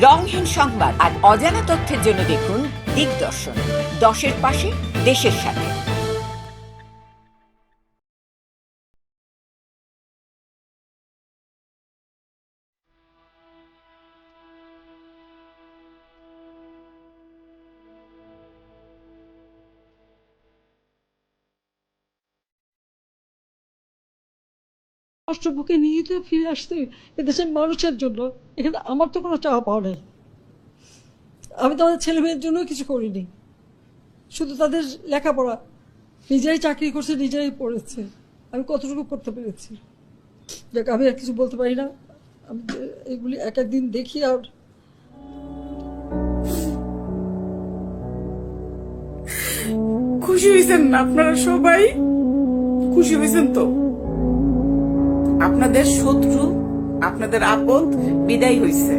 রংহীন সংবাদ আর অজানা তথ্যের জন্য দেখুন দিগদর্শন, 10-এর পাশে, দেশের সাথে। রাষ্ট্রপক্ষে নিহিত ফিরে আসতে এদেশের মানুষের জন্য। এখানে আমার তো কোনো চাওয়া পাওয়া নেই। আমি তো আমাদের ছেলে মেয়ের জন্য কিছু করিনি, শুধু তাদের লেখাপড়া। নিজেরাই চাকরি করছে, নিজেরাই পড়েছে, আমি কতটুকু করতে পেরেছি। যাক, আমি আর কিছু বলতে পারি না। আমি এগুলি এক একদিন দেখি আর খুশি হয়েছেন না? আপনারা সবাই খুশি হয়েছেন তো? আপনাদের শত্রু, আপনাদের আপদ বিদায় হয়েছে।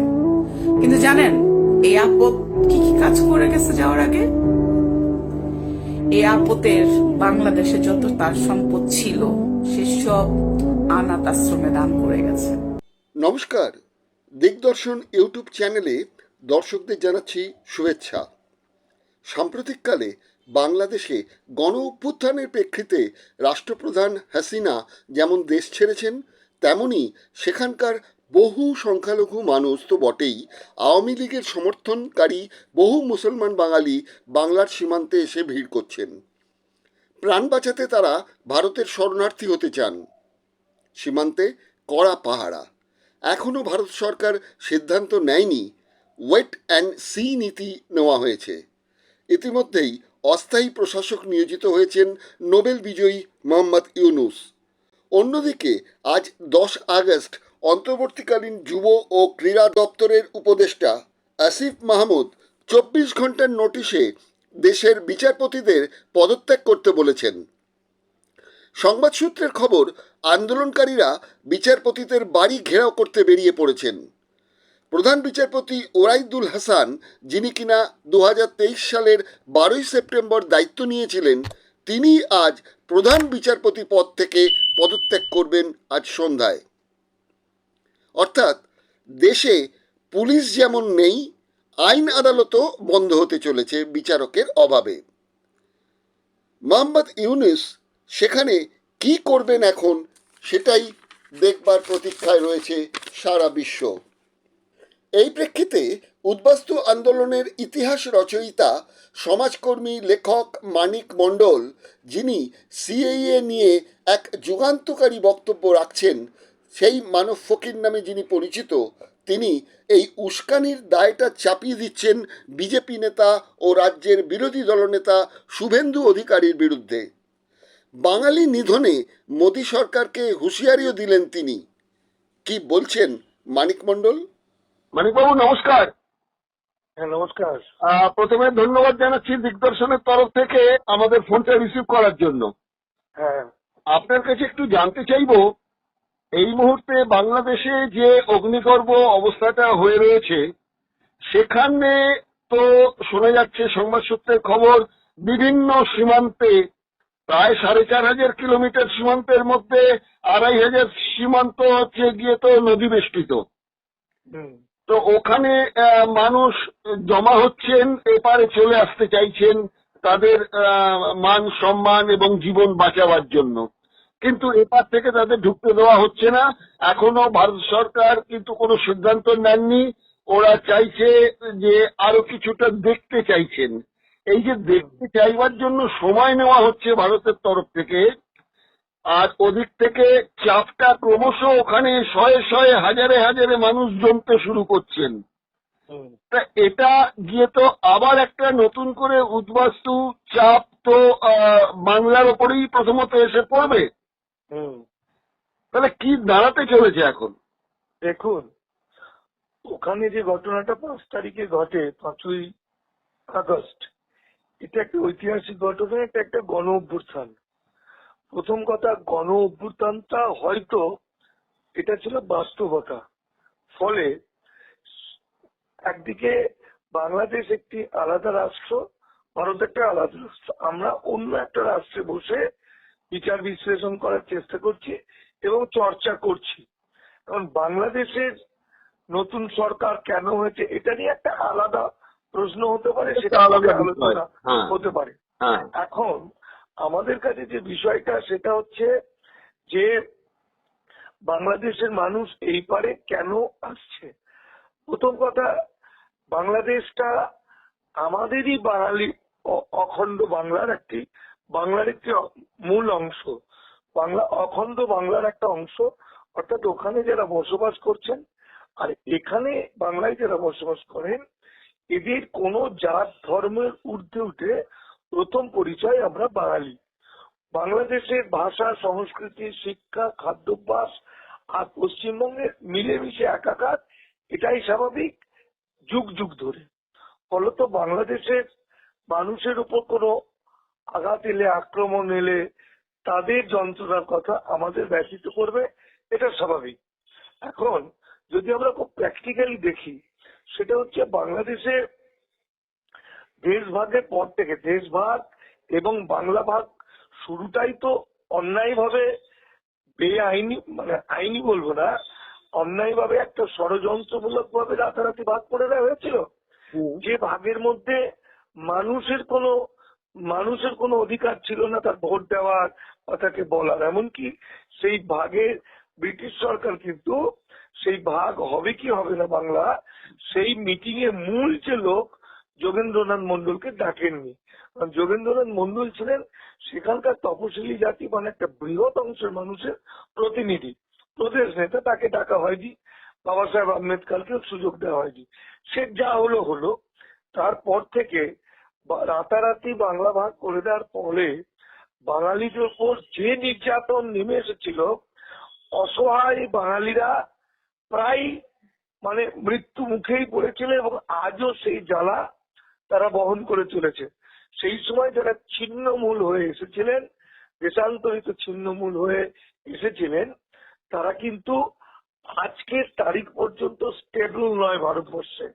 কিন্তু জানেন এই আপদ কি কি কাজ করে গেছে যাওয়ার আগে? এই আপদের বাংলাদেশে যত তার সম্পদ ছিল সে সব অনাথ আশ্রমে দান করে গেছে। নমস্কার, দিগদর্শন ইউটিউব চ্যানেলে দর্শকদের জানাচ্ছি শুভেচ্ছা। সাম্প্রতিককালে বাংলাদেশে গণ অভ্যুত্থানের প্রেক্ষিতে রাষ্ট্রপ্রধান হাসিনা যেমন দেশ ছেড়েছেন, তেমনি সেখানকার বহু সংখ্যালঘু মানুষ তো বটেই, আওয়ামী লীগের সমর্থনকারী বহু মুসলমান বাঙালি বাংলার সীমান্তে এসে ভিড় করছেন। প্রাণ বাঁচাতে তারা ভারতের শরণার্থী হতে চান। সীমান্তে কড়া পাহারা। এখনও ভারত সরকার সিদ্ধান্ত নেয়নি, ওয়েট অ্যান্ড সি নীতি নেওয়া হয়েছে। ইতিমধ্যেই অস্থায়ী প্রশাসক নিয়োজিত হয়েছেন নোবেল বিজয়ী মোহাম্মদ ইউনুস। অন্যদিকে আজ 10 আগস্ট অন্তর্বর্তীকালীন যুব ও ক্রীড়া দপ্তরের উপদেষ্টা আসিফ মাহমুদ 24 ঘন্টার নোটিশে দেশের বিচারপতিদের পদত্যাগ করতে বলেছেন। সংবাদ সূত্রের খবর, আন্দোলনকারীরা বিচারপতিদের বাড়ি ঘেরাও করতে বেরিয়ে পড়েছেন। প্রধান বিচারপতি ওরাইদুল হাসান, যিনি কিনা 2023 সালের 12 সেপ্টেম্বর দায়িত্ব নিয়েছিলেন, তিনি আজ প্রধান বিচারপতি পদ থেকে পদত্যাগ করবেন আজ সন্ধ্যায়। অর্থাৎ দেশে পুলিশ যেমন নেই, আইন আদালতও বন্ধ হতে চলেছে বিচারকের অভাবে। মোহাম্মদ ইউনুস সেখানে কি করবেন এখন, সেটাই দেখবার প্রতীক্ষায় রয়েছে সারা বিশ্ব। এই প্রেক্ষিতে উদ্বাস্তু আন্দোলনের ইতিহাস রচয়িতা, সমাজকর্মী, লেখক মানিক মণ্ডল, যিনি সিএএ নিয়ে এক যুগান্তকারী বক্তব্য রাখছেন, সেই মানব ফকির নামে যিনি পরিচিত, তিনি এই উস্কানির দায়টা চাপিয়ে দিচ্ছেন বিজেপি নেতা ও রাজ্যের বিরোধী দলনেতা শুভেন্দু অধিকারীর বিরুদ্ধে। বাঙালি নিধনে মোদী সরকারকে হুঁশিয়ারিও দিলেন তিনি। কি বলছেন মানিক মণ্ডল? মানিকবাবু নমস্কার। হ্যাঁ, নমস্কার। প্রথমে ধন্যবাদ জানাচ্ছি দিগদর্শনের তরফ থেকে আমাদের ফোনটা রিসিভ করার জন্য। হ্যাঁ, আপনার কাছে একটু জানতে চাইবো, এই মুহূর্তে বাংলাদেশে যে অগ্নিগর্ভ অবস্থাটা হয়ে রয়েছে, সেখানে তো শোনা যাচ্ছে সংবাদ সূত্রের খবর, বিভিন্ন সীমান্তে প্রায় 4,500 কিলোমিটার সীমান্তের মধ্যে 2,500 সীমান্ত হচ্ছে গিয়ে তো নদী বেষ্টিত। তো ওখানে মানুষ জমা হচ্ছেন, এপারে চলে আসতে চাইছেন তাদের মান সম্মান এবং জীবন বাঁচাবার জন্য, কিন্তু এপার থেকে তাদের ঢুকতে দেওয়া হচ্ছে না। এখনো ভারত সরকার কিন্তু কোনো সিদ্ধান্ত নেননি। ওরা চাইছে যে আরো কিছুটা দেখতে চাইছেন। এই যে দেখতে চাইবার জন্য সময় নেওয়া হচ্ছে ভারতের তরফ থেকে, আর ওদিক থেকে চাপটা ক্রমশ ওখানে শয়ে শয়ে হাজারে হাজারে মানুষ জমতে শুরু করছেন। তা এটা গিয়ে তো আবার একটা নতুন করে উদ্বাস্তু চাপ তো বাংলার ওপরেই প্রথমত এসে পড়বে। তাহলে কি দাঁড়াতে চলেছে এখন? দেখুন, ওখানে যে ঘটনাটা 5 তারিখে ঘটে, 5ই আগস্ট, এটা একটা ঐতিহাসিক ঘটনা, এটা একটা গণ অভ্যুত্থান। প্রথম কথা, গণ অভ্যুত্থানটা হয়তো এটা ছিল বাস্তবতা। ফলে একদিকে বাংলাদেশ একটি আলাদা রাষ্ট্র, ভারত একটা আলাদা রাষ্ট্র, আমরা অন্য একটা রাষ্ট্রে বসে বিচার বিশ্লেষণ করার চেষ্টা করছি এবং চর্চা করছি। কারণ বাংলাদেশের নতুন সরকার কেন হয়েছে এটা নিয়ে একটা আলাদা প্রশ্ন হতে পারে, একটা সেটা আলাদা পরে বিষয়। আলোচনা হ্যাঁ। হতে পারে। হ্যাঁ। এখন আমাদের কাছে যে বিষয়টা সেটা হচ্ছে যে বাংলাদেশের মানুষ এই পারে কেন আসছে। প্রথম কথা, বাংলাদেশটা আমাদেরই বাঙালি অখণ্ড বাংলার একটি মূল অংশ। বাংলা অখণ্ড বাংলার একটা অংশ, অর্থাৎ ওখানে যারা বসবাস করছেন আর এখানে বাংলায় যারা বসবাস করেন, এদের কোনো জাত ধর্মের ঊর্ধ্বে উঠে প্রথম পরিচয় আমরা বাঙালি। বাংলাদেশের ভাষা, সংস্কৃতি, শিক্ষা, খাদ্যাভ্যাস আর পশ্চিমবঙ্গের মিলেমিশে একাকার, এটাই স্বাভাবিক যুগ যুগ ধরে। ফলত বাংলাদেশের মানুষের উপর কোনো আঘাত এলে, আক্রমণ এলে তাদের যন্ত্রণার কথা আমাদের ব্যথিত করবে, এটা স্বাভাবিক। এখন যদি আমরা খুব প্র্যাকটিক্যালি দেখি, সেটা হচ্ছে বাংলাদেশে দেশভাগের পর থেকে, দেশভাগ এবং বাংলা ভাগ শুরুটাই তো অন্যায়ভাবে, বেআইনি, মানে আইনি বলবো না, অন্যায়ভাবে একটা ষড়যন্ত্রমূলক ভাবে রাতারাতি ভাগ করে দেওয়া হয়েছিল। যে ভাগের মধ্যে মানুষের কোনো অধিকার ছিল না তার ভোট দেওয়ার বা তাকে বলার। এমনকি সেই ভাগের ব্রিটিশ সরকার কিন্তু সেই ভাগ হবে কি হবে না বাংলা, সেই মিটিং এ মূল যে লোক যোগেন্দ্রনাথ মন্ডলকে ডাকেননি। কারণ যোগেন্দ্রনাথ মন্ডল ছিলেন সেখানকার তপশিলি জাতি, মানে একটা বৃহৎ অংশের মানুষের প্রতিনিধি, প্রদেশ নেতা, তাকে ডাকা হয়নি। বাবা সাহেব আম্বেদকরকে সুযোগ দেওয়া হয়নি। সে যা হলো হলো। তারপর থেকে রাতারাতি বাংলা ভাগ করে দেওয়ার ফলে বাঙালিদের উপর যে নির্যাতন নেমে এসেছিল, অসহায় বাঙালিরা প্রায় মানে মৃত্যু মুখেই পড়েছিল এবং আজও সেই জ্বালা তারা বহন করে চলেছে। সেই সময় যারা ছিন্নমূল হয়ে এসেছিলেন, দেশান্তরিত ছিন্নমূল হয়ে এসেছিলেন, তারা কিন্তু আজকের তারিখ পর্যন্ত স্টেবল নয় ভারতবর্ষে।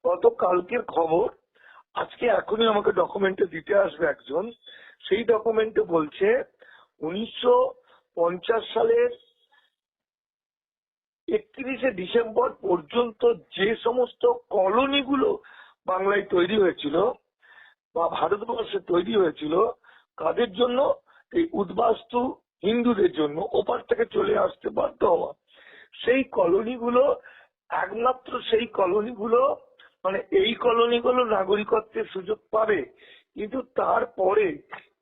গতকালকের খবর, আজকে এখনই আমাকে ডকুমেন্টে দিতে আসবে একজন, সেই ডকুমেন্টে বলছে 1950 সালের 31শে ডিসেম্বর পর্যন্ত যে সমস্ত কলোনিগুলো বাংলায় তৈরি হয়েছিল বা ভারতবর্ষে তৈরি হয়েছিল, কাদের জন্য? এই উদ্বাস্তু হিন্দুদের জন্য, ওপার থেকে চলে আসতে বাধ্য হওয়া সেই কলোনিগুলো, একমাত্র সেই কলোনিগুলো, মানে এই কলোনিগুলো নাগরিকত্বের সুযোগ পাবে। কিন্তু তারপরে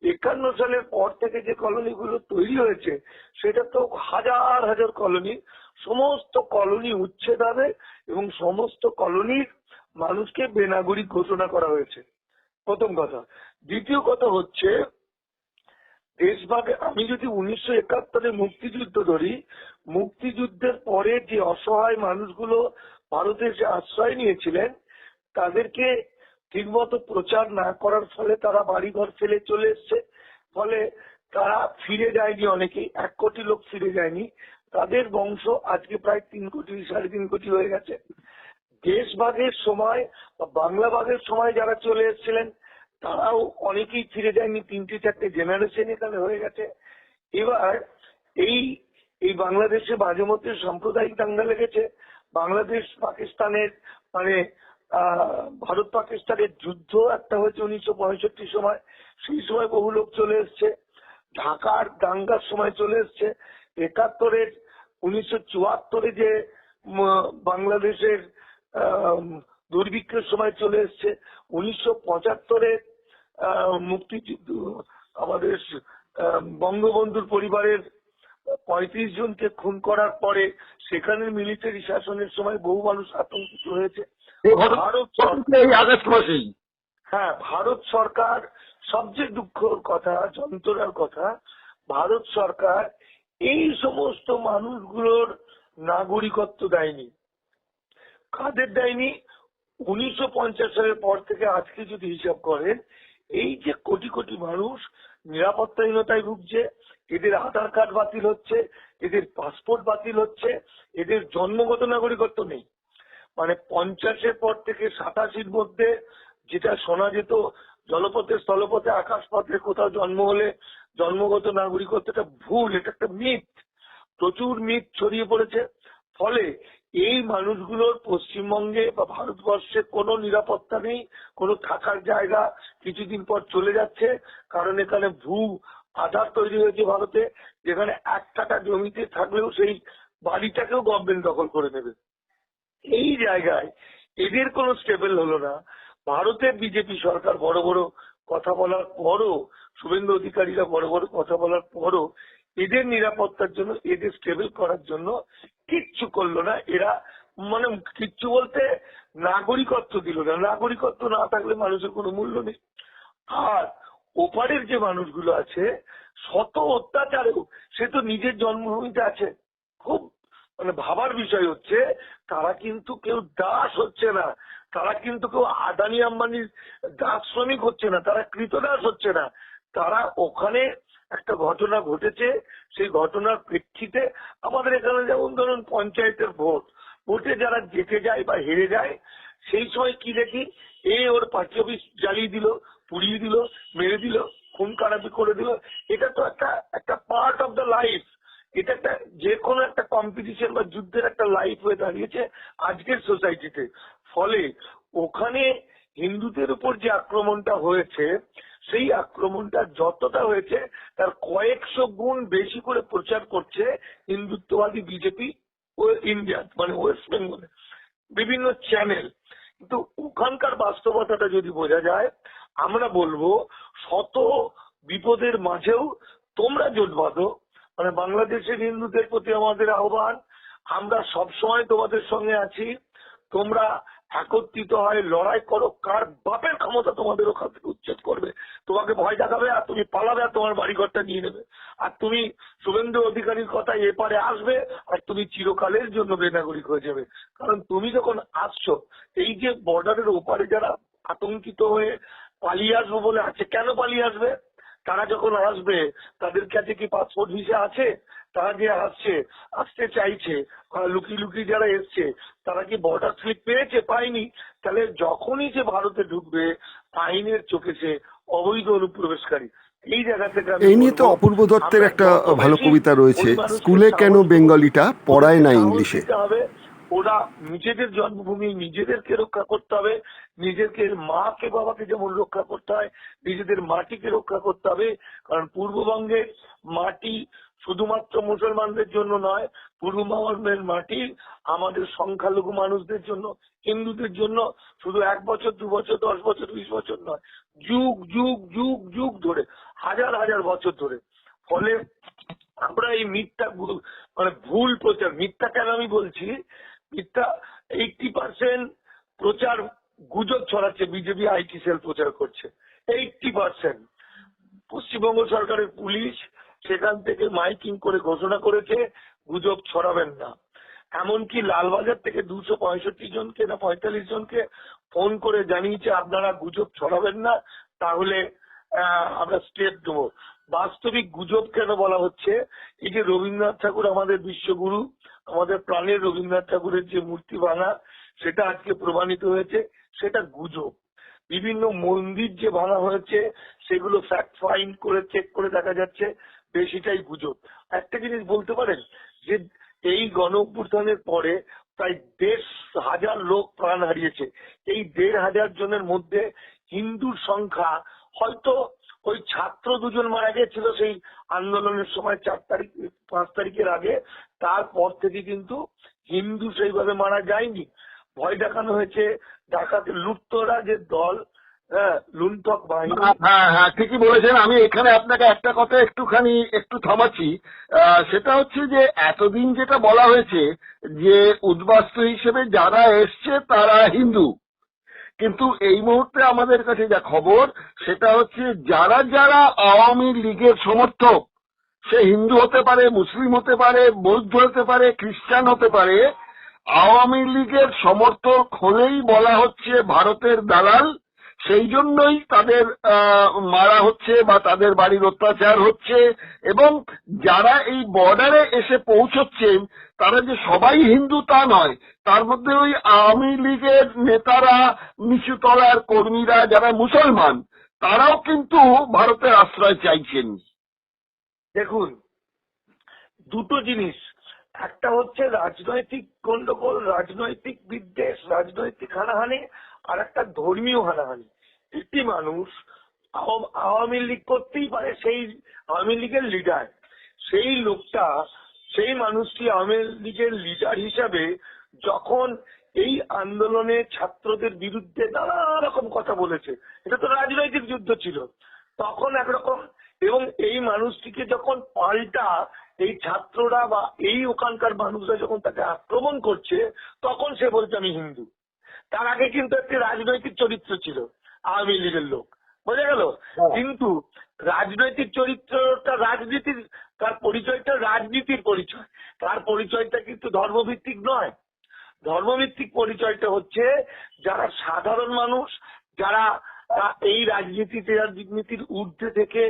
51 সালের পর থেকে যে কলোনিগুলো তৈরি হয়েছে, সেটা তো হাজার হাজার কলোনি, সমস্ত কলোনি উচ্ছেদ হবে এবং সমস্ত কলোনির মানুষকে বেনাগরিক ঘোষণা করা হয়েছে, প্রথম কথা। দ্বিতীয় কথা হচ্ছে, দেশভাগে আমি যদি 1971 মুক্তিযুদ্ধ ধরি, মুক্তিযুদ্ধের পরে যে অসহায় মানুষগুলো ভারতে এসে আশ্রয় নিয়েছিলেন, তাদেরকে ঠিকমতো প্রচার না করার ফলে তারা বাড়িঘর ফেলে চলে এসছে। ফলে তারা ফিরে যায়নি, অনেকেই, 1 কোটি লোক ফিরে যায়নি। তাদের বংশ আজকে প্রায় 3 কোটি 3.5 কোটি হয়ে গেছে। দেশভাগের সময় বা বাংলা ভাগের সময় যারা চলে এসেছিলেন তারাও অনেকেই ফিরে যায়নি, 3-4টে জেনারেশন এখানে হয়ে গেছে। এবার এই বাংলাদেশে মাঝে মধ্যে সাম্প্রদায়িক দাঙ্গা লেগেছে। বাংলাদেশ পাকিস্তানের, মানে ভারত পাকিস্তানের যুদ্ধ একটা হয়েছে 1965 সময়, সেই সময় বহু লোক চলে এসছে। ঢাকার দাঙ্গার সময় চলে এসছে। 71-এর 1974-এ যে বাংলাদেশের দুর্ভিক্ষের সময় চলে এসছে। 1975-এ মুক্তিযুদ্ধ, আমাদের বঙ্গবন্ধুর পরিবারের 35 জনকে খুন করার পরে সেখানে মিলিটারি শাসনের সময় বহু মানুষ আতঙ্কিত হয়েছে। ভারত আগস্ট মাসেই, হ্যাঁ, ভারত সরকার, সবচেয়ে দুঃখের কথা, যন্ত্রণার কথা, ভারত সরকার এই সমস্ত মানুষগুলোর নাগরিকত্ব দেয়নি। কাদের দেয়নি? 1950 সালের পর থেকে আজকে যদি হিসাব করেন, এই যে কোটি কোটি মানুষ নিরাপত্তাহীনতায় ভুগছে, এদের আধার কার্ড বাতিল হচ্ছে, এদের পাসপোর্ট বাতিল হচ্ছে, এদের জন্মগত নাগরিকত্ব নেই। মানে 50-এর পর থেকে 87-র মধ্যে যেটা শোনা যেত, জলপথে, স্থলপথে, আকাশপথে কোথাও জন্ম হলে জন্মগত নাগরিকত্বটা ভুল, এটা একটা মিথ। প্রচুর মিথ ছড়িয়ে পড়েছে। ফলে এই মানুষগুলোর পশ্চিমবঙ্গে বা ভারতবর্ষে কোনো নিরাপত্তা নেই, কোনো থাকার জায়গা, কিছুদিন পর চলে যাচ্ছে, কারণ এখানে আধার তৈরি হয়েছে ভারতে, যেখানে 1 কাঠা জমিতে থাকলেও সেই বাড়িটাকেও গভর্নমেন্ট দখল করে নেবে। এই জায়গায় এদের কোনো স্টেবল হলো না। ভারতের বিজেপি সরকার বড় বড় কথা বলার পরও, শুভেন্দু অধিকারীরা বড় বড় কথা বলার পরও এদের নিরাপত্তার জন্য, এদের স্টেবল করার জন্য কিচ্ছু করলো না। এরা মানে কিচ্ছু বলতে নাগরিকত্ব দিল না। নাগরিকত্ব না থাকলে মানুষের কোনো মূল্য নেই। আর ওপারের যে মানুষগুলো আছে, শত অত্যাচারেও সে তো নিজের জন্মভূমিতে আছে। খুব মানে ভাবার বিষয় হচ্ছে, তারা কিন্তু কেউ দাস হচ্ছে না, তারা কিন্তু কেউ আদানি আম্বানির দাস শ্রমিক হচ্ছে না, তারা কৃতদাস হচ্ছে না। তারা ওখানে একটা ঘটনা ঘটেছে, সেই ঘটনার প্রেক্ষিতে আমাদের এখানে যেমন ধরুন পঞ্চায়েতের ভোটে যারা জিতে যায় বা হেরে যায়, সেই সময় কি দেখি, ওর পার্টি অফিস জ্বালিয়ে দিল, পুড়িয়ে দিল, মেরে দিল, খুন খারাপি করে দিল। এটা তো একটা পার্ট অফ দ্য লাইফ। এটা একটা যে কোনো একটা কম্পিটিশন বা যুদ্ধের একটা লাইফ হয়ে দাঁড়িয়েছে আজকের সোসাইটিতে। ফলে ওখানে হিন্দুদের উপর যে আক্রমণটা হয়েছে, সেই আক্রমণটা যতটা হয়েছে তার কয়েকশো গুণ বেশি করে প্রচার করছে হিন্দুত্ববাদী বিজেপি ও ইন্ডিয়া মানে ওয়েস্ট বেঙ্গলে বিভিন্ন চ্যানেল। কিন্তু ওখানকার বাস্তবতাটা যদি বোঝা যায়, আমরা বলবো শত বিপদের মাঝেও তোমরা জোট বাঁধো। মানে বাংলাদেশের হিন্দুদের প্রতি আমাদের আহ্বান, আমরা সবসময় তোমাদের সঙ্গে আছি। তোমরা একত্রিত হয় লড়াই করো। কার বাপের ক্ষমতা তোমাদের ওখান থেকে উচ্ছেদ করবে, তোমাকে ভয় দেখাবে, আর তুমি পালাবে, আর তোমার বাড়িঘরটা নিয়ে নেবে, আর তুমি শুভেন্দু অধিকারীর কথা এপারে আসবে, আর তুমি চিরকালের জন্য বেনাগরিক হয়ে যাবে। কারণ তুমি যখন আসছো, এই যে বর্ডারের ওপারে যারা আতঙ্কিত হয়ে পালিয়ে আসবো বলে আছে, কেন পালিয়ে আসবে? তারা যখন আসবে তাদের কাছে কি পাসপোর্ট ভিসা আছে? তারা যে আসতে চাইছে, লুকিয়ে লুকিয়ে যারা এসছে, তারা কি বর্ডার স্লিপ পেয়েছে? পায়নি। তাহলে যখনই সে ভারতে ঢুকবে, আইনের চোখে সে অবৈধ অনুপ্রবেশকারী। এই জায়গা থেকে এই নিয়ে তো অপূর্ব দত্তের একটা ভালো কবিতা রয়েছে, স্কুলে কেন বেঙ্গলিটা পড়ায় না ইংলিশে। ওরা নিজেদের জন্মভূমি নিজেদেরকে রক্ষা করতে হবে, নিজেকে মাকে বাবাকে যেমন রক্ষা করতে হয়, নিজেদের মাটিকে রক্ষা করতে হবে। কারণ পূর্ববঙ্গের মাটি শুধুমাত্র মুসলমানদের জন্য নয়, পূর্ববঙ্গের মাটি আমাদের সংখ্যালঘু মানুষদের জন্য, হিন্দুদের জন্য শুধু 1 বছর 2 বছর 10 বছর 20 বছর নয়, যুগ যুগ যুগ যুগ ধরে, হাজার হাজার বছর ধরে। ফলে আমরা এই মিথ্যা মানে ভুল প্রচার, মিথ্যা কেন আমি বলছি, মিথ্যা 80% প্রচার গুজব ছড়াচ্ছে, বিজেপি আইটি সেল প্রচার করছে 80%। পশ্চিমবঙ্গ সরকারের পুলিশ সেখান থেকে মাইকিং করে ঘোষণা করেছে গুজব ছড়াবেন না। এমনকি লালবাজার থেকে 265 জনকে না 45 জনকে ফোন করে জানিয়েছে আপনারা গুজব ছড়াবেন না, তাহলে আমরা স্টেপ দেবো। বাস্তবিক গুজব কেন বলা হচ্ছে, এই যে রবীন্দ্রনাথ ঠাকুর আমাদের বিশ্বগুরু, আমাদের প্রাণের রবীন্দ্রনাথ ঠাকুরের যে মূর্তি ভাঙা, সেটা আজকে প্রমাণিত হয়েছে সেটা গুজব। বিভিন্ন মন্দির যে ভাঙা হয়েছে সেগুলো ফ্যাক্ট ফাইন্ড করে চেক করে দেখা যাচ্ছে বেশিটাই গুজব। একটা জিনিস বলতে পারেন যে এই গণ অভ্যুত্থানের পরে প্রায় 1,500 লোক প্রাণ হারিয়েছে। এই 1,500 জনের মধ্যে হিন্দুর সংখ্যা হয়তো ওই ছাত্র 2 জন মারা গেছিল সেই আন্দোলনের সময় 5 তারিখের আগে, তারপর থেকে কিন্তু হিন্দু সেইভাবে মারা যায়নি। ভয় দেখানো হয়েছে, ডাকাতে লুটতরা যে দল, লুণ্ঠক বাহিনী। হ্যাঁ ঠিকই বলেছেন। আমি এখানে আপনাকে একটা কথা একটু থামাচ্ছি, সেটা হচ্ছে যে এতদিন যেটা বলা হয়েছে যে উদ্বাস্তু হিসেবে যারা এসছে তারা হিন্দু, কিন্তু এই মুহূর্তে আমাদের কাছে যা খবর সেটা হচ্ছে যারা যারা আওয়ামী লীগের সমর্থক, সে হিন্দু হতে পারে, মুসলিম হতে পারে, বৌদ্ধ হতে পারে, খ্রিস্টান হতে পারে, আওয়ামী লীগের সমর্থক হলেই বলা হচ্ছে ভারতের দালাল। সেই জন্যই তাদের মারা হচ্ছে বা তাদের বাড়ির অত্যাচার হচ্ছে। এবং যারা এই বর্ডারে এসে পৌঁছচ্ছেন তারা যে সবাই হিন্দু তা নয়, তার মধ্যে ওই আওয়ামী লীগের নেতারা, নিচুতলার কর্মীরা যারা মুসলমান, তারাও কিন্তু ভারতের আশ্রয় চাইছেন। দেখুন, দুটো জিনিস একটা হচ্ছে রাজনৈতিক গন্ডগোল, রাজনৈতিক বিদ্বেষ, রাজনৈতিক হানাহানি, আর একটা ধর্মীয় হানাহানি। একটি মানুষ আওয়ামী লীগ করতেই পারে, সেই আওয়ামী লীগের লিডার, সেই লোকটা, সেই মানুষটি আওয়ামী লীগের লিডার হিসাবে যখন এই আন্দোলনে ছাত্রদের বিরুদ্ধে নানা রকম কথা বলেছে, এটা তো রাজনৈতিক যুদ্ধ ছিল, তখন একরকম, এবং এই মানুষটিকে যখন পাল্টা এই ছাত্ররা বা এই ওখানকার মানুষরা যখন তাকে আক্রমণ করছে, তখন সে বলছে আমি হিন্দু। তার আগে কিন্তু একটি রাজনৈতিক চরিত্র ছিল, আওয়ামী লীগের লোক, বোঝা গেল? কিন্তু রাজনৈতিক চরিত্রটা রাজনীতির, তার পরিচয়টা রাজনীতির পরিচয়, তার পরিচয়টা কিন্তু ধর্মভিত্তিক নয়। ধর্মভিত্তিক পরিচয়টা হচ্ছে যারা সাধারণ মানুষ, যারা এই রাজনীতির ঊর্ধ্বে থেকে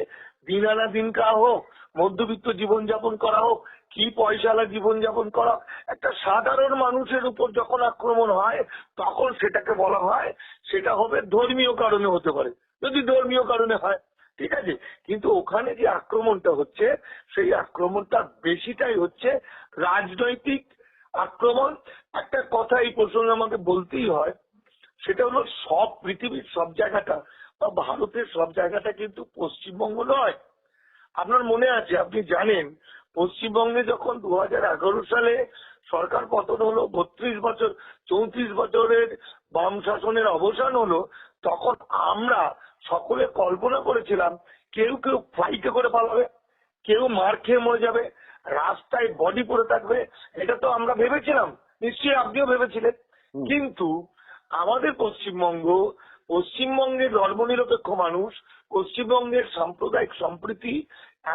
দিন আনা দিন খাওয়া হোক, মধ্যবিত্ত জীবনযাপন করা হোক, কি পয়সাওয়ালা জীবনযাপন করা, একটা সাধারণ মানুষের উপর যখন আক্রমণ হয় তখন সেটাকে বলা হয়, সেটা হবে ধর্মীয় কারণে হতে পারে, যদি ধর্মীয় কারণে হয়, ঠিক আছে। কিন্তু ওখানে যে আক্রমণটা হচ্ছে, সেই আক্রমণটা বেশিটাই হচ্ছে রাজনৈতিক আক্রমণ। একটা কথা এই প্রসঙ্গে আমাকে বলতেই হয়, সেটা হলো সব পৃথিবীর সব জায়গাটা বা ভারতের সব জায়গাটা কিন্তু পশ্চিমবঙ্গ নয়। আপনার মনে আছে, আপনি জানেন, পশ্চিমবঙ্গে যখন 2011 সালে সরকার পতন হলো, 34 বছরের বাম শাসনের অবসান হলো, তখন আমরা সকলে কল্পনা করেছিলাম কেউ কেউ ফ্লাইটে করে পালাবে, কেউ মার খেয়ে মরে যাবে, রাস্তায় বডি পড়ে থাকবে, এটা তো আমরা ভেবেছিলাম, নিশ্চয়ই আপনিও ভেবেছিলেন। কিন্তু আমাদের পশ্চিমবঙ্গের ধর্মনিরপেক্ষ মানুষ, পশ্চিমবঙ্গের সাম্প্রদায়িক সম্প্রীতি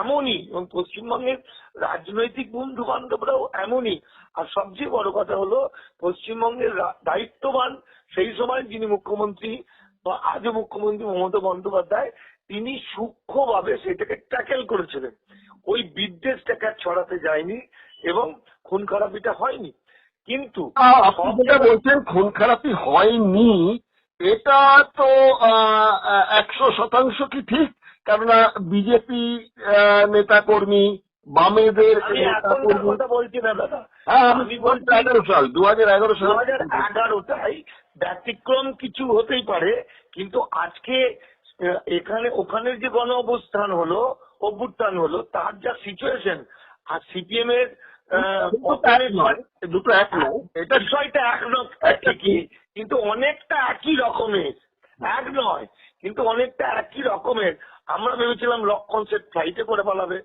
এমনই, এবং পশ্চিমবঙ্গের রাজনৈতিক বন্ধু বান্ধবরাও এমনই। আর সবচেয়ে বড় কথা হলো, পশ্চিমবঙ্গের দায়িত্ববান সেই সময় যিনি মুখ্যমন্ত্রী বা আজও মুখ্যমন্ত্রী মমতা বন্দ্যোপাধ্যায়, তিনি সূক্ষ্মভাবে সেটাকে ট্যাকেল করেছিলেন, ওই বিদ্বেষটাকে ছড়াতে যায়নি এবং খুন খারাপিটা হয়নি। কিন্তু আপনি যেটা বলছেন খুন খারাপি হয়নি, এটা তো 100% কি ঠিক? কেননা বিজেপি নেতাকর্মী, বামেদের আমি এখনকার কথা বলছি না দাদা, আমি বলছি 2011 সাল 2011টাই ব্যতিক্রম কিছু হতেই পারে, কিন্তু আজকে এখানে ওখানের যে গণ অভ্যুত্থান হলো, তার যা সিচুয়েশন, আর সিপিএম এর দুটো এক নয়, এটা বিষয়টা ঠিকই, কিন্তু অনেকটা একই রকমের, এক নয় কিন্তু অনেকটা একই রকমের। আমরা ভেবেছিলাম লক্ষণ সেট ফ্লাইটে করে পালাবে,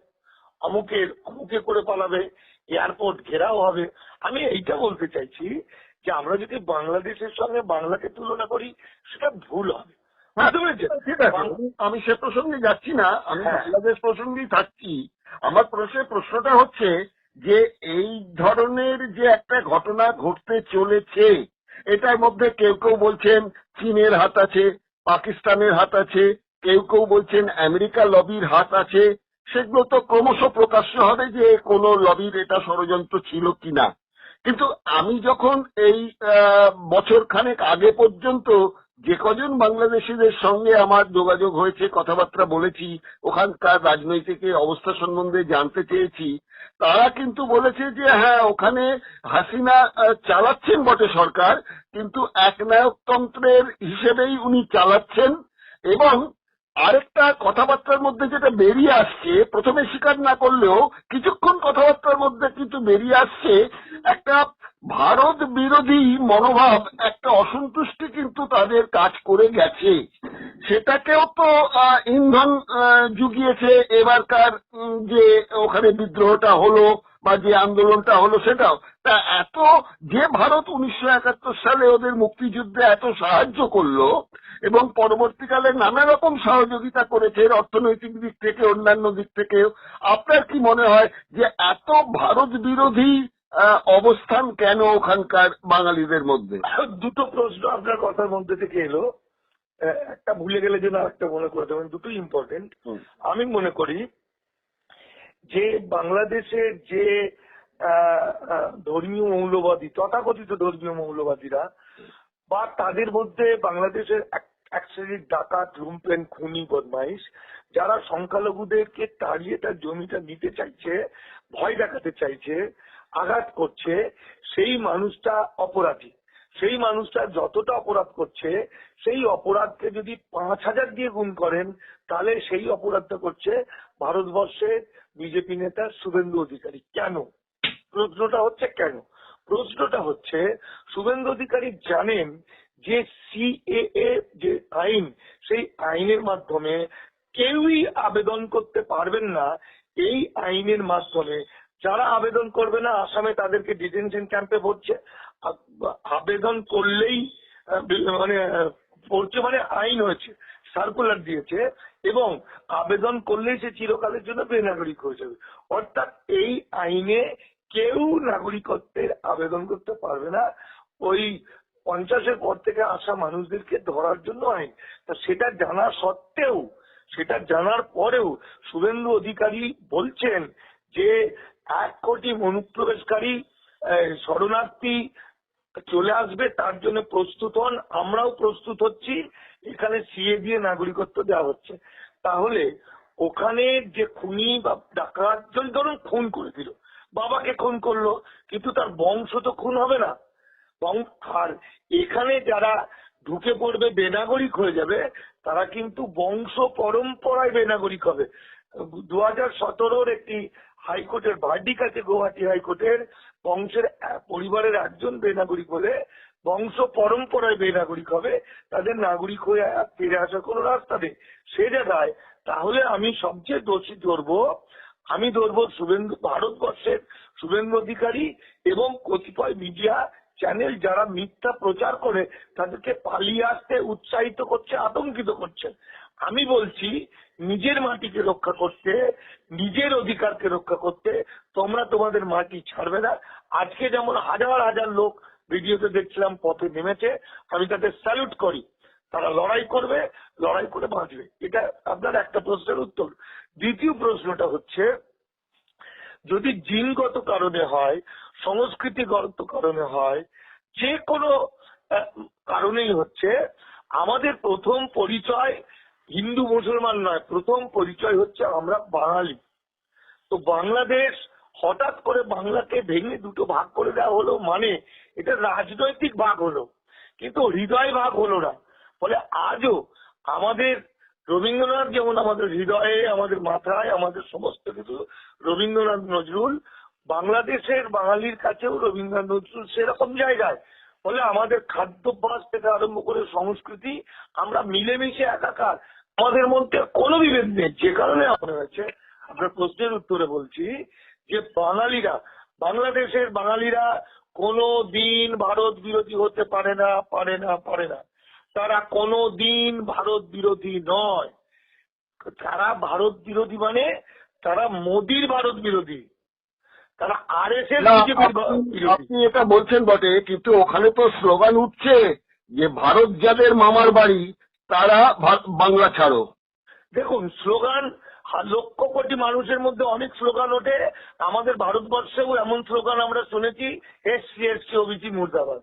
অমুকে করে পালাবে, এয়ারপোর্ট ঘেরাও হবে। আমি এইটা বলতে চাইছি যে আমরা যদি বাংলাদেশের সঙ্গে বাংলাকে তুলনা করি, সেটা ভুল হবে। ঠিক আছে, আমি সে প্রসঙ্গে যাচ্ছি না, আমি বাংলাদেশ প্রসঙ্গেই থাকছি। আমার প্রশ্নটা হচ্ছে যে এই ধরনের যে একটা ঘটনা ঘটতে চলেছে, এটার মধ্যে কেউ কেউ বলছেন চীনের হাত আছে, পাকিস্তানের হাত আছে, কেউ কেউ বলছেন আমেরিকা লবির হাত আছে। সেগুলো তো ক্রমশ প্রকাশ্য হবে যে কোন লবির এটা ষড়যন্ত্র ছিল কিনা। কিন্তু আমি যখন এই বছর খানেক আগে পর্যন্ত যে কজন বাংলাদেশিদের সঙ্গে আমার যোগাযোগ হয়েছে, কথাবার্তা বলেছি, ওখানকার রাজনৈতিক অবস্থা সম্বন্ধে জানতে চেয়েছি, তারা কিন্তু বলেছে যে হ্যাঁ, ওখানে হাসিনা চালাচ্ছেন বটে সরকার, কিন্তু একনায়কতন্ত্রের হিসেবেই উনি চালাচ্ছেন। এবং আরেকটা কথাবার্তার মধ্যে যেটা বেরিয়ে আসছে, প্রথমে স্বীকার না করলেও কিছুক্ষণ কথাবার্তার মধ্যে কিন্তু বেরিয়ে আসছে একটা ভারত বিরোধী মনোভাব, একটা অসন্তুষ্টি কিন্তু তাদের কাজ করে গেছে। সেটাকেও তো ইন্ধন জুগিয়েছে এবারকার যে ওখানে বিদ্রোহটা হলো বা যে আন্দোলনটা হলো সেটাও। তা এত যে ভারত 1971 সালে ওদের মুক্তিযুদ্ধে এত সাহায্য করলো এবং পরবর্তীকালে নানা রকম সহযোগিতা করেছে অর্থনৈতিক দিক থেকে, অন্যান্য দিক থেকেও, আপনার কি মনে হয় যে এত ভারত বিরোধী অবস্থান কেন ওখানকার বাঙালিদের মধ্যে? দুটো প্রশ্ন আপনার কথার মধ্যে থেকে এলো, একটা ভুলে গেলে যেন একটা মনে করে দেবেন, দুটোই ইম্পর্টেন্ট। আমি মনে করি যে বাংলাদেশের যে ধর্মীয় মৌলবাদী, তথাকথিত ধর্মীয় মৌলবাদীরা, বা তাদের মধ্যে বাংলাদেশের এক শ্রেণীর ডাকাত, লুম্পেন, খুনি, বদমাইশ, যারা সংখ্যালঘুদেরকে তাড়িয়ে তার জমিটা নিতে চাইছে, ভয় দেখাতে চাইছে, আঘাত করছে সেই মানুষটা অপরাধী। সেই মানুষটা যতটা অপরাধ করছে সেই অপরাধকে যদি 5,000 দিয়ে গুণ করেন তাহলে সেই অপরাধটা করছে ভারতবর্ষের বিজেপি নেতা শুভেন্দু অধিকারী। কেন? প্রশ্নটা হচ্ছে কেন? প্রশ্নটা হচ্ছে শুভেন্দু অধিকারী জানেন যে সিএএ যে আইন, সেই আইনের মাধ্যমে কেউই আবেদন করতে পারবেন না। এই আইনের মাধ্যমে যারা আবেদন করবে না আসামে তাদেরকে ডিটেনশন ক্যাম্পে ভরছে, আবেদন করলেই পড়ছে মানে আইন হয়েছে, সার্কুলার দিয়েছে, এবং আবেদন করলেই সে চিরকালের জন্য বেনাগরিক হয়ে যাবে। অর্থাৎ এই আইনে কেউ নাগরিকত্বের আবেদন করতে পারবে না। ওই 50-এর পর থেকে আসা মানুষদেরকে ধরার জন্য আইন। তা সেটা জানা সত্ত্বেও, সেটা জানার পরেও শুভেন্দু অধিকারী বলছেন যে 1 কোটি অনুপ্রবেশকারী শরণার্থী চলে আসবে, তার জন্য প্রস্তুত হন, আমরাও প্রস্তুত হচ্ছি, এখানে সিএ দিয়ে নাগরিকত্ব দেওয়া হচ্ছে। তাহলে ওখানে যে খুনি বা ডাকাত, যদি ধরুন খুন করে দিল, বাবাকে খুন করলো, কিন্তু তার বংশ তো খুন হবে না। আর এখানে যারা ঢুকে পড়বে বেনাগরিক হয়ে যাবে, তারা কিন্তু বংশ পরম্পরায় বেনাগরিক হবে। 2017-র একটি হাইকোর্টের ভার্ডিক আছে, গুয়াহাটি হাইকোর্টের, বংশের পরিবারের একজন বেনাগরিক হলে বংশ পরম্পরায় বেনাগরিক হবে, তাদের নাগরিক হয়ে ফিরে আসার কোনো রাস্তা নেই। সে জায়গায় তাহলে আমি সবচেয়ে দোষী ধরবো, আমি ধরবো ভারতবর্ষের শুভেন্দু অধিকারী এবং কতিপয় মিডিয়া চ্যানেল যারা মিথ্যা প্রচার করে তাদেরকে পালিয়ে আসতে উৎসাহিত করছে, আতঙ্কিত করছে। আমি বলছি নিজের মাটিকে রক্ষা করতে, নিজের অধিকারকে রক্ষা করতে তোমরা তোমাদের মাটি ছাড়বে না। আজকে যেমন হাজার হাজার লোক ভিডিওতে দেখছিলাম পথে নেমেছে, আমি তাদের স্যালুট করি। তারা লড়াই করবে, লড়াই করে বাঁচবে। এটা আপনার একটা প্রশ্নের উত্তর। দ্বিতীয় প্রশ্নটা হচ্ছে, যদি জিনগত কারণে হয়, সংস্কৃতিগত কারণে হয়, যে কোনো কারণেই হচ্ছে, আমাদের প্রথম পরিচয় হিন্দু মুসলমান নয়, প্রথম পরিচয় হচ্ছে আমরা বাঙালি। তো বাংলাদেশ হঠাৎ করে বাংলাকে ভেঙে দুটো ভাগ করে দেওয়া হলো, মানে এটা রাজনৈতিক ভাগ হলো, কিন্তু হৃদয় ভাগ হলো না। ফলে আজও আমাদের রবীন্দ্রনাথ যেমন আমাদের হৃদয়ে, আমাদের মাথায়, আমাদের সমস্ত কিছু রবীন্দ্রনাথ নজরুল, বাংলাদেশের বাঙালির কাছেও রবীন্দ্রনাথ নজরুল সেরকম জায়গায়। ফলে আমাদের খাদ্যাভ্যাস থেকে আরম্ভ করে সংস্কৃতি, আমরা মিলেমিশে একাকার, আমাদের মধ্যে কোনো বিভেদ নেই। যে কারণে আপনার হয়েছে, আপনার প্রশ্নের উত্তরে বলছি যে বাঙালিরা, বাংলাদেশের বাঙালিরা কোনো দিন ভারত বিরোধী হতে পারে না, পারে না, পারে না। তারা কোনো দিন ভারত বিরোধী নয়। তারা ভারত বিরোধী মানে তারা মোদির ভারত বিরোধী, তারা আরএসএস বিজেপির বিরোধী। আপনি এটা বলছেন বটে, কিন্তু ওখানে তো স্লোগান উঠছে যে ভারত যাদের মামার বাড়ি তারা বাংলা ছাড়ো। দেখুন, স্লোগান লক্ষ কোটি মানুষের মধ্যে অনেক স্লোগান ওঠে। আমাদের ভারতবর্ষেও এমন স্লোগান আমরা শুনেছি, এসসি এসটি ওবিসি মুর্দাবাদ।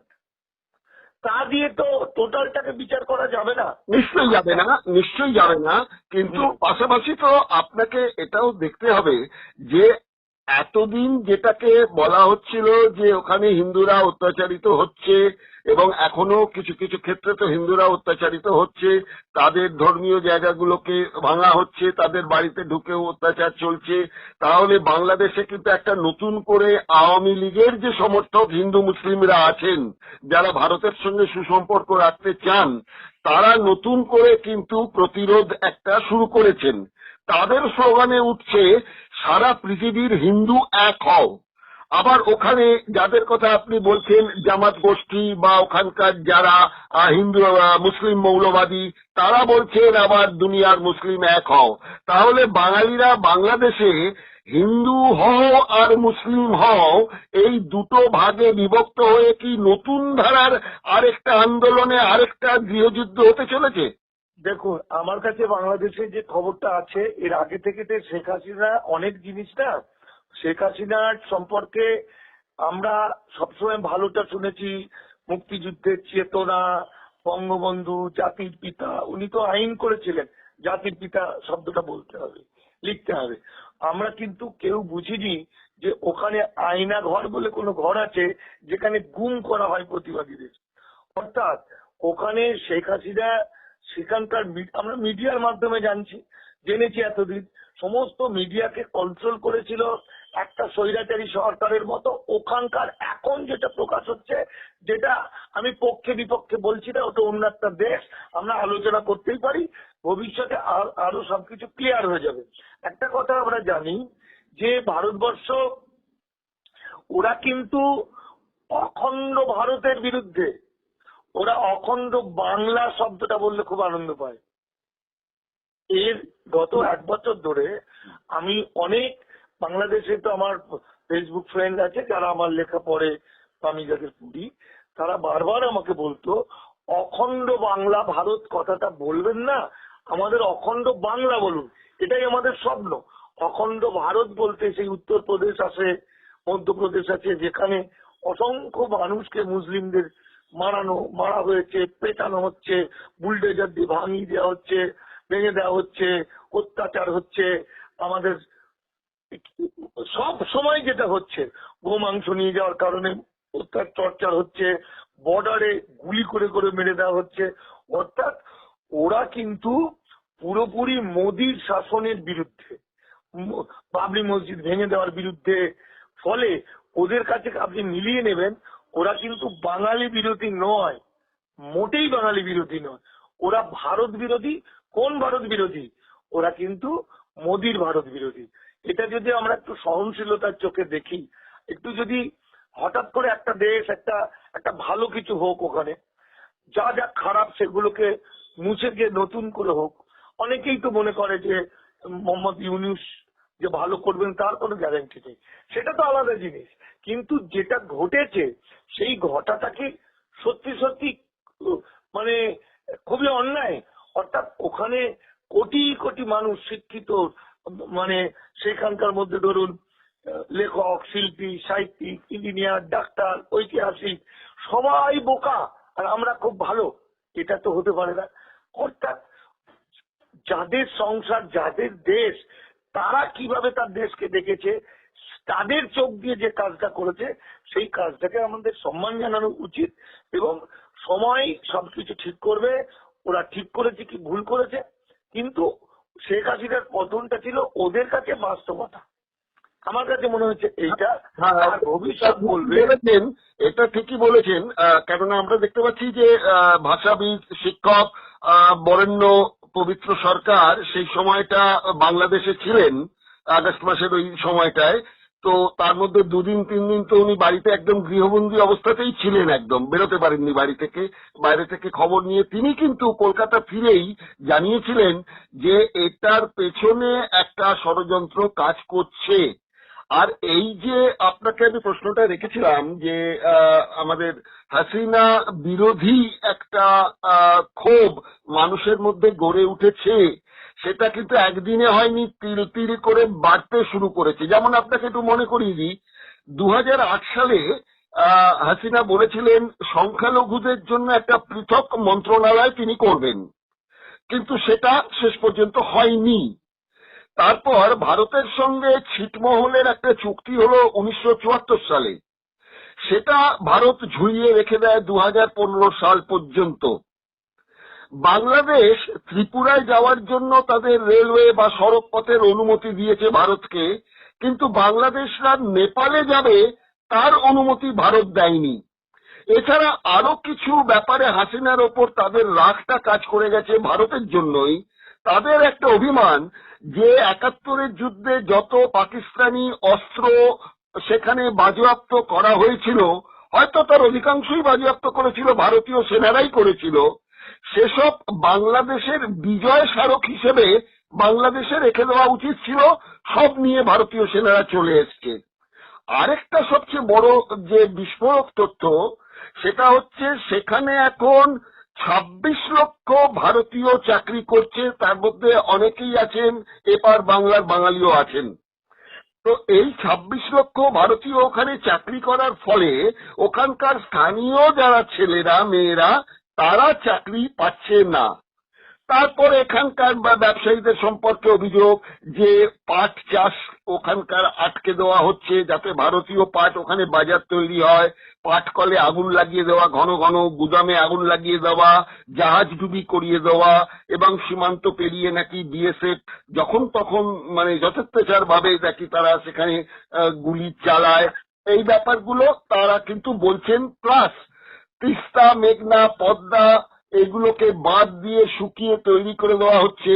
তা দিয়ে তো টোটালটাকে বিচার করা যাবে না। নিশ্চয়ই যাবে না, নিশ্চয়ই যাবে না, কিন্তু পাশাপাশি তো আপনাকে এটাও দেখতে হবে যে এতদিন যেটাকে বলা হচ্ছিল যে ওখানে হিন্দুরা অত্যাচারিত হচ্ছে, এবং এখনো কিছু কিছু ক্ষেত্রে তো হিন্দুরা অত্যাচারিত হচ্ছে, তাদের ধর্মীয় জায়গাগুলোকে ভাঙা হচ্ছে, তাদের বাড়িতে ঢুকেও অত্যাচার চলছে। তাহলে বাংলাদেশে কিন্তু একটা নতুন করে আওয়ামী লীগের যে সমর্থক হিন্দু মুসলিমরা আছেন, যারা ভারতের সঙ্গে সুসম্পর্ক রাখতে চান, তারা নতুন করে কিন্তু প্রতিরোধ একটা শুরু করেছেন। তাদের স্লোগানে উঠছে সারা পৃথিবীর হিন্দু এক হও। আবার ওখানে যাদের কথা আপনি বলছেন, জামাত গোষ্ঠী বা ওখানকার যারা হিন্দু মুসলিম মৌলবাদী, তারা বলছেন আবার দুনিয়ার মুসলিম এক হও। তাহলে বাঙালিরা বাংলাদেশে হিন্দু হও আর মুসলিম হও, এই দুটো ভাগে বিভক্ত হয়ে কি নতুন ধারার আরেকটা আন্দোলনে, আরেকটা গৃহযুদ্ধ হতে চলেছে? দেখুন, আমার কাছে বাংলাদেশে যে খবরটা আছে, এর আগে থেকে তো শেখ হাসিনা অনেক জিনিস না, শেখ হাসিনার সম্পর্কে আমরা সবসময় ভালোটা শুনেছি, মুক্তিযুদ্ধের চেতনা, বঙ্গবন্ধু, জাতির পিতা। উনি তো আইন করেছিলেন জাতির পিতা শব্দটা বলতে হবে, লিখতে হবে। আমরা কিন্তু কেউ বুঝিনি যে ওখানে আয়না ঘর বলে কোনো ঘর আছে যেখানে গুম করা হয় প্রতিবাদীদের। অর্থাৎ ওখানে শেখ হাসিনা সেখানকার আমরা মিডিয়ার মাধ্যমে জেনেছি এতদিন সমস্ত মিডিয়াকে কন্ট্রোল করেছিল একটা স্বৈরাচারী সরকারের মতো। ওখানকার এখন যেটা প্রকাশ হচ্ছে, যেটা আমি পক্ষে বিপক্ষে বলছি না, ওটা অন্য একটা দেশ, আমরা আলোচনা করতেই পারি, ভবিষ্যতে আরো সবকিছু ক্লিয়ার হয়ে যাবে। একটা কথা আমরা জানি যে ভারতবর্ষ ওরা কিন্তু অখণ্ড ভারতের বিরুদ্ধে, ওরা অখণ্ড বাংলা শব্দটা বললে খুব আনন্দ পায়। এর গত 1 বছর ধরে আমি অনেক বাংলাদেশে, তো আমার ফেসবুক ফ্রেন্ড আছে যারা আমার লেখা পড়ে, আমি যাদের পড়ি, তারা বারবার আমাকে বলতো অখণ্ড বাংলা ভারত কথাটা বলবেন না, আমাদের অখণ্ড বাংলা বলুন, এটাই আমাদের স্বপ্ন। অখণ্ড ভারত বলতে সেই উত্তরপ্রদেশ আছে, মধ্যপ্রদেশ আছে, যেখানে অসংখ্য মানুষকে মুসলিমদের মারা হয়েছে, পেটানো হচ্ছে, বুলডোজার দিয়ে ভাঙিয়ে দেওয়া হচ্ছে, ভেঙে দেওয়া হচ্ছে, অত্যাচার হচ্ছে, আমাদের সব সময় যেটা হচ্ছে, গোমাংস নিয়ে যাওয়ার কারণে অত্যাচার হচ্ছে, বর্ডারে গুলি করে করে মেরে দেওয়া হচ্ছে। অর্থাৎ ওরা কিন্তু পুরোপুরি মোদির শাসনের বিরুদ্ধে, বাবরি মসজিদ ভেঙে দেওয়ার বিরুদ্ধে। ফলে ওদের কাছে আপনি মিলিয়ে নেবেন, ওরা কিন্তু বাঙালি বিরোধী নয়, মোটেই বাঙালি বিরোধী নয়, ওরা ভারত বিরোধী। কোন ভারত বিরোধী? ওরা কিন্তু মোদির ভারত বিরোধী। এটা যদি আমরা একটু সহনশীলতার চোখে দেখি, একটু যদি হঠাৎ করে একটা দেশ একটা ভালো কিছু হোক, ওখানে যা যা খারাপ সেগুলোকে মুছে গিয়ে নতুন করে হোক। অনেকেই তো মনে করে যে মোহাম্মদ ইউনূস যে ভালো করবেন তার কোনো গ্যারান্টি নেই, সেটা তো আলাদা জিনিস। কিন্তু যেটা ঘটেছে সেই ঘটাটা কি সত্যি সত্যি মানে খুবই অন্যায়। অর্থাৎ ওখানে কোটি কোটি মানুষ শিক্ষিত, মানে সেখানকার মধ্যে ধরুন লেখক, শিল্পী, সাহিত্যিক, ইঞ্জিনিয়ার, ডাক্তার, ঐতিহাসিক, সবাই বোকা আর আমরা খুব ভালো, এটা তো হতে পারে না। অর্থাৎ যাদের সংসার, যাদের দেশ, তারা কিভাবে তার দেশকে দেখেছে, তাদের চোখ দিয়ে যে কাজটা করেছে, সেই কাজটাকে আমাদের সম্মান জানানো উচিত। এবং সময় সবকিছু ঠিক করবে, ওরা ঠিক করেছে কি ভুল করেছে। কিন্তু শেখ হাসিনার পতনটা ছিল ওদের কাছে বাস্তবতা, আমার কাছে মনে হচ্ছে এইটা। আর ভবিষ্যৎ বলবে। এটা ঠিকই বলেছেন, কেননা আমরা দেখতে পাচ্ছি যে ভাষাবিদ, শিক্ষক, বরেণ্য পবিত্র সরকার সেই সময়টা বাংলাদেশে ছিলেন, আগস্ট মাসের ওই সময়টায়। তো তার মধ্যে 2 দিন 3 দিন তো উনি বাড়িতে একদম গৃহবন্দী অবস্থাতেই ছিলেন, একদম বেরোতে পারেননি বাড়ি থেকে। বাইরে থেকে খবর নিয়ে তিনি কিন্তু কলকাতা ফিরেই জানিয়েছিলেন যে এটার পেছনে একটা ষড়যন্ত্র কাজ করছে। আর এই যে আপনাকে আমি প্রশ্নটা রেখেছিলাম যে আমাদের হাসিনা বিরোধী একটা ক্ষোভ মানুষের মধ্যে গড়ে উঠেছে, সেটা কিন্তু একদিনে হয়নি, তিল তিল করে বাড়তে শুরু করেছে। যেমন আপনাকে একটু মনে করিয়ে দিই, 2008 সালে হাসিনা বলেছিলেন সংখ্যালঘুদের জন্য একটা পৃথক মন্ত্রণালয় তিনি করবেন, কিন্তু সেটা শেষ পর্যন্ত হয়নি। তারপর ভারতের সঙ্গে ছিটমহলের একটা চুক্তি হলো 1974 সালে, সেটা ভারত ঝুলিয়ে রেখে দেয় 2015 সাল পর্যন্ত। বাংলাদেশ ত্রিপুরায় যাওয়ার জন্য তাদের রেলওয়ে বা সড়ক পথের অনুমতি দিয়েছে ভারতকে, কিন্তু বাংলাদেশরা নেপালে যাবে তার অনুমতি ভারত দেয়নি। এছাড়া আরো কিছু ব্যাপারে হাসিনার ওপর তাদের রাগটা কাজ করে গেছে ভারতের জন্যই। তাদের একটা অভিমান যে 71-এর যুদ্ধে যত পাকিস্তানি অস্ত্র সেখানে বাজেয়াপ্ত করা হয়েছিল, হয়তো তার অধিকাংশই বাজেয়াপ্ত করেছিল ভারতীয় সেনারাই করেছিল, সেসব বাংলাদেশের বিজয় স্মারক হিসেবে বাংলাদেশে রেখে দেওয়া উচিত ছিল। সব নিয়ে ভারতীয় সেনারা চলে এসছে। আরেকটা সবচেয়ে বড় যে বিস্ফোরক তথ্য, সেটা হচ্ছে সেখানে এখন 26 লক্ষ ভারতীয় চাকরি করছে, তার মধ্যে অনেকেই আছেন এপার বাংলার বাঙালিও আছেন। তো এই 26 লক্ষ ভারতীয় ওখানে চাকরি করার ফলে ওখানকার স্থানীয় যারা ছেলেরা মেয়েরা তারা চাকরি পাচ্ছে না। তারপরে এখানকার ব্যবসায়ীদের সম্পর্কে অভিযোগ যে পাট চাষ ওখানকার আটকে দেওয়া হচ্ছে, যাতে ভারতীয় পাট ওখানে বাজার তৈরি হয়। পাট কলে আগুন লাগিয়ে দেওয়া, ঘন ঘন গুদামে আগুন লাগিয়ে দেওয়া, জাহাজ ডুবি করিয়ে দেওয়া, এবং সীমান্ত পেরিয়ে নাকি বিএসএফ যখন তখন যথেচ্ছাচার ভাবে নাকি তারা সেখানে গুলি চালায়। এই ব্যাপারগুলো তারা কিন্তু বলছেন। প্লাস তিস্তা, মেঘনা, পদ্মা এগুলোকে বাদ দিয়ে শুকিয়ে তৈরি করে দেওয়া হচ্ছে।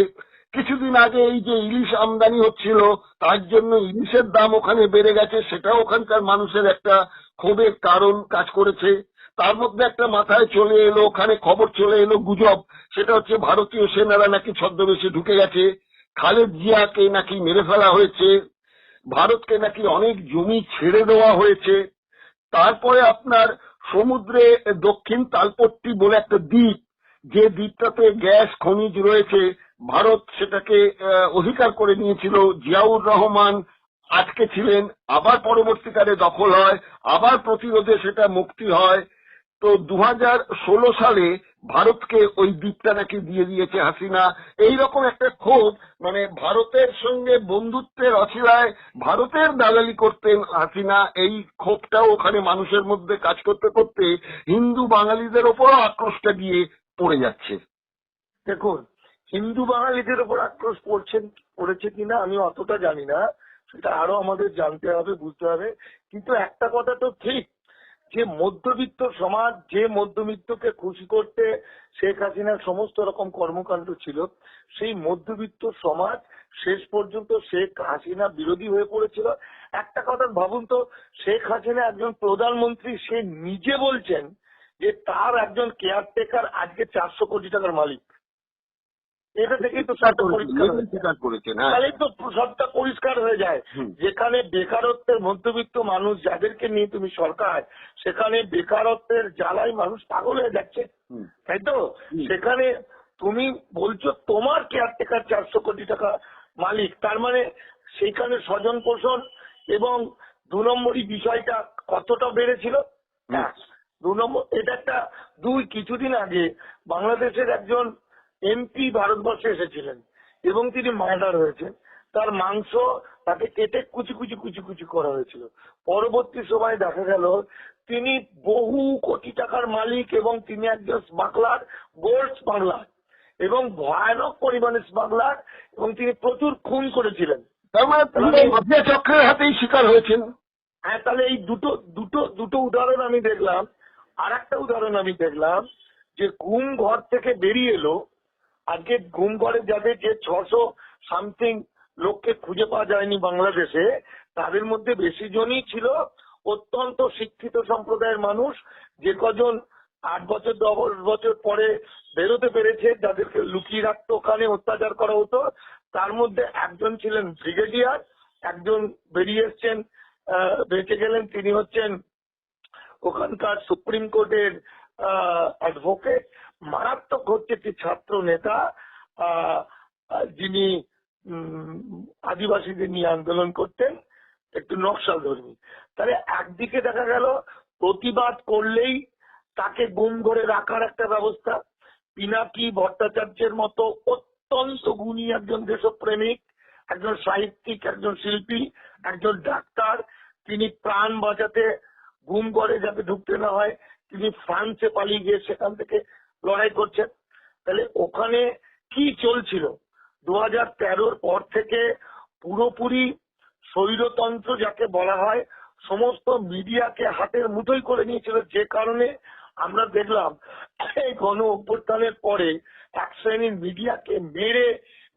কিছুদিন আগে এই যে ইলিশ আমদানি হচ্ছিল, তার জন্য ইলিশের দাম ওখানে বেড়ে গেছে, সেটাও ওখানকার মানুষের একটা ক্ষোভের কারণ কাজ করেছে। তার মধ্যে একটা মাথায় চলে এলো, ওখানে খবর চলে এলো, গুজব, সেটা হচ্ছে ভারতীয় সেনারা নাকি ছদ্মবেশে ঢুকে গেছে, খালেদ জিয়াকে নাকি মেরে ফেলা হয়েছে, ভারতকে নাকি অনেক জমি ছেড়ে দেওয়া হয়েছে। তারপরে আপনার সমুদ্রে দক্ষিণ তালপট্টি বলে একটা দ্বীপ, যে দ্বীপটাতে গ্যাস খনিজ রয়েছে, ভারত সেটাকে অধিকার করে নিয়েছিল। জিয়াউর রহমান আটকে ছিলেন, আবার পরবর্তীকালে দখল হয়, আবার প্রতিরোধে সেটা মুক্তি হয়। তো 2016 সালে ভারতকে ওই দ্বীপটা নাকি দিয়ে দিয়েছে হাসিনা। এইরকম একটা ক্ষোভ, ভারতের সঙ্গে বন্ধুত্বের অছিলায় ভারতের দালালি করতেন হাসিনা। এই ক্ষোভটাও ওখানে মানুষের মধ্যে কাজ করতে করতে হিন্দু বাঙালিদের ওপরও আক্রোশটা গিয়ে পড়ে যাচ্ছে। দেখুন, হিন্দু বাঙালিদের ওপর আক্রোশ পড়েছে কিনা আমি অতটা জানি না, সেটা আরো আমাদের জানতে হবে, বুঝতে হবে। কিন্তু একটা কথা তো ঠিক, যে মধ্যবিত্ত সমাজ, যে মধ্যবিত্তকে খুশি করতে শেখ হাসিনার সমস্ত রকম কর্মকাণ্ড ছিল, সেই মধ্যবিত্ত সমাজ শেষ পর্যন্ত শেখ হাসিনা বিরোধী হয়ে পড়েছিল। একটা কথা ভাবুন তো, শেখ হাসিনা একজন প্রধানমন্ত্রী, সে নিজে বলছেন যে তার একজন কেয়ারটেকার আজকে 400 কোটি টাকার মালিক। এটা থেকেই তো সবটা পরিষ্কার করেছেন। তাহলেই তো সবটা পরিষ্কার হয়ে যায়। যেখানে বেকারত্বের মধ্যবিত্ত মানুষ যাদেরকে নিয়ে তুমি সরকার, সেখানে বেকারত্বের জ্বালায় মানুষ পাগল হয়ে যাচ্ছে, তাই তো? সেখানে তুমি বলছো তোমার কেয়ারটেকার 400 কোটি টাকা মালিক, তার মানে সেইখানে স্বজন পোষণ এবং 2 নম্বরই বিষয়টা কতটা বেড়েছিল। 2 নম্বর, এটা একটা কিছুদিন আগে বাংলাদেশের একজন এমপি ভারতবর্ষে এসেছিলেন এবং তিনি মার্ডার হয়েছেন। তার মাংস তাকে কেটে কুচি কুচি কুচি কুচি করা হয়েছিল। পরবর্তী সময় দেখা গেল তিনি বহু কোটি টাকার মালিক এবং তিনি একজন স্মাগলার, গোল্ড স্মাগলার এবং ভয়ানক পরিমাণে স্মাগলার, এবং তিনি প্রচুর খুন করেছিলেন। চক্রের হাতেই শিকার হয়েছেন। হ্যাঁ, তাহলে এই দুটো উদাহরণ আমি দেখলাম। আর একটা উদাহরণ আমি দেখলাম যে ঘুম ঘর থেকে বেরিয়ে এলো। আজকে ঘুম ঘরে যাদের যে 600 সামথিং লোককে খুঁজে পাওয়া যায়নি বাংলাদেশে, তাদের মধ্যে বেশি জনই ছিল অত্যন্ত শিক্ষিত সম্প্রদায়ের মানুষ, যে কজন 8 বছর 10 বছর পরে বেরোতে পেরেছে, যাদেরকে লুকিয়ে রাখতো, ওখানে অত্যাচার করা হতো। তার মধ্যে একজন ছিলেন ব্রিগেডিয়ার, একজন বেরিয়ে এসছেন, বেঁচে গেলেন, তিনি হচ্ছেন ওখানকার সুপ্রিম কোর্টের অ্যাডভোকেট। মারাত্মক হচ্ছে একটি ছাত্র নেতা, যিনি আদিবাসীদের নিয়ে আন্দোলন করতেন, একটু নকশাল ধর্মী। তাহলে একদিকে দেখা গেল প্রতিবাদ করলেই তাকে গুম করে রাখার একটা ব্যবস্থা। পিনাকি ভট্টাচার্যের মতো অত্যন্ত গুণী একজন দেশপ্রেমিক, একজন সাহিত্যিক, একজন শিল্পী, একজন ডাক্তার, তিনি প্রাণ বাঁচাতে গুম করে যাতে ঢুকতে না হয় তিনি ফ্রান্সে পালিয়ে গিয়ে সেখান থেকে লড়াই করছেন। তাহলে ওখানে কি চলছিল? 2013-র পর থেকে পুরোপুরি স্বৈরতন্ত্র যাকে বলা হয়, সমস্ত মিডিয়াকে হাতের মুঠোয় করে নিয়েছিল। যে কারণে আমরা দেখলাম এই গণ অভ্যুত্থানের পরে এক শ্রেণীর মিডিয়াকে মেরে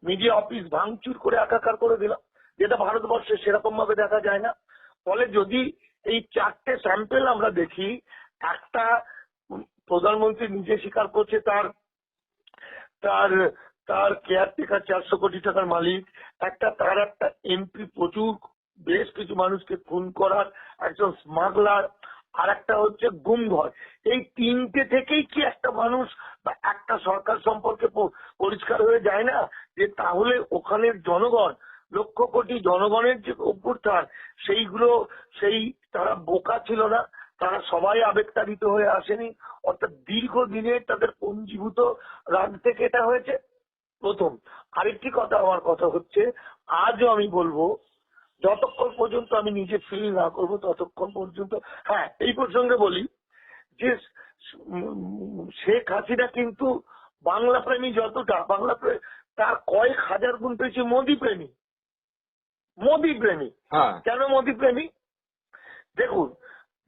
মিডিয়া অফিস ভাঙচুর করে একাকার করে দিলাম, যেটা ভারতবর্ষে সেরকম ভাবে দেখা যায় না। ফলে যদি এই 4টে স্যাম্পেল আমরা দেখি, একটা প্রধানমন্ত্রী নিজে স্বীকার করছে তার তার তার কেয়ারটেকার 400 কোটি টাকার মালিক, তার একটা এমপি বেশ কিছু মানুষকে খুন করার একজন স্মাগলার, আর একটা হচ্ছে গুমঘর। এই 3টে থেকেই কি একটা মানুষ বা একটা সরকার সম্পর্কে পরিষ্কার হয়ে যায় না যে তাহলে ওখানের জনগণ, লক্ষ কোটি জনগণের যে অভ্যুত্থান, তারা বোকা ছিল না, তারা সবাই আবেগতাড়িত হয়ে আসেনি, অর্থাৎ দীর্ঘদিনে তাদের পঞ্জীভূত রাগ থেকে এটা হয়েছে। প্রথম। আরেকটি কথা, আমার কথা হচ্ছে, আজও আমি বলবো, যতক্ষণ পর্যন্ত আমি নিজে ফিল না করবো ততক্ষণ পর্যন্ত, হ্যাঁ এই প্রসঙ্গে বলি যে শেখ হাসিনা কিন্তু বাংলা প্রেমী যতটা, তার কয়েক হাজার গুণ পেয়েছে মোদী প্রেমী। মোদী প্রেমী কেন মোদী প্রেমী? দেখুন,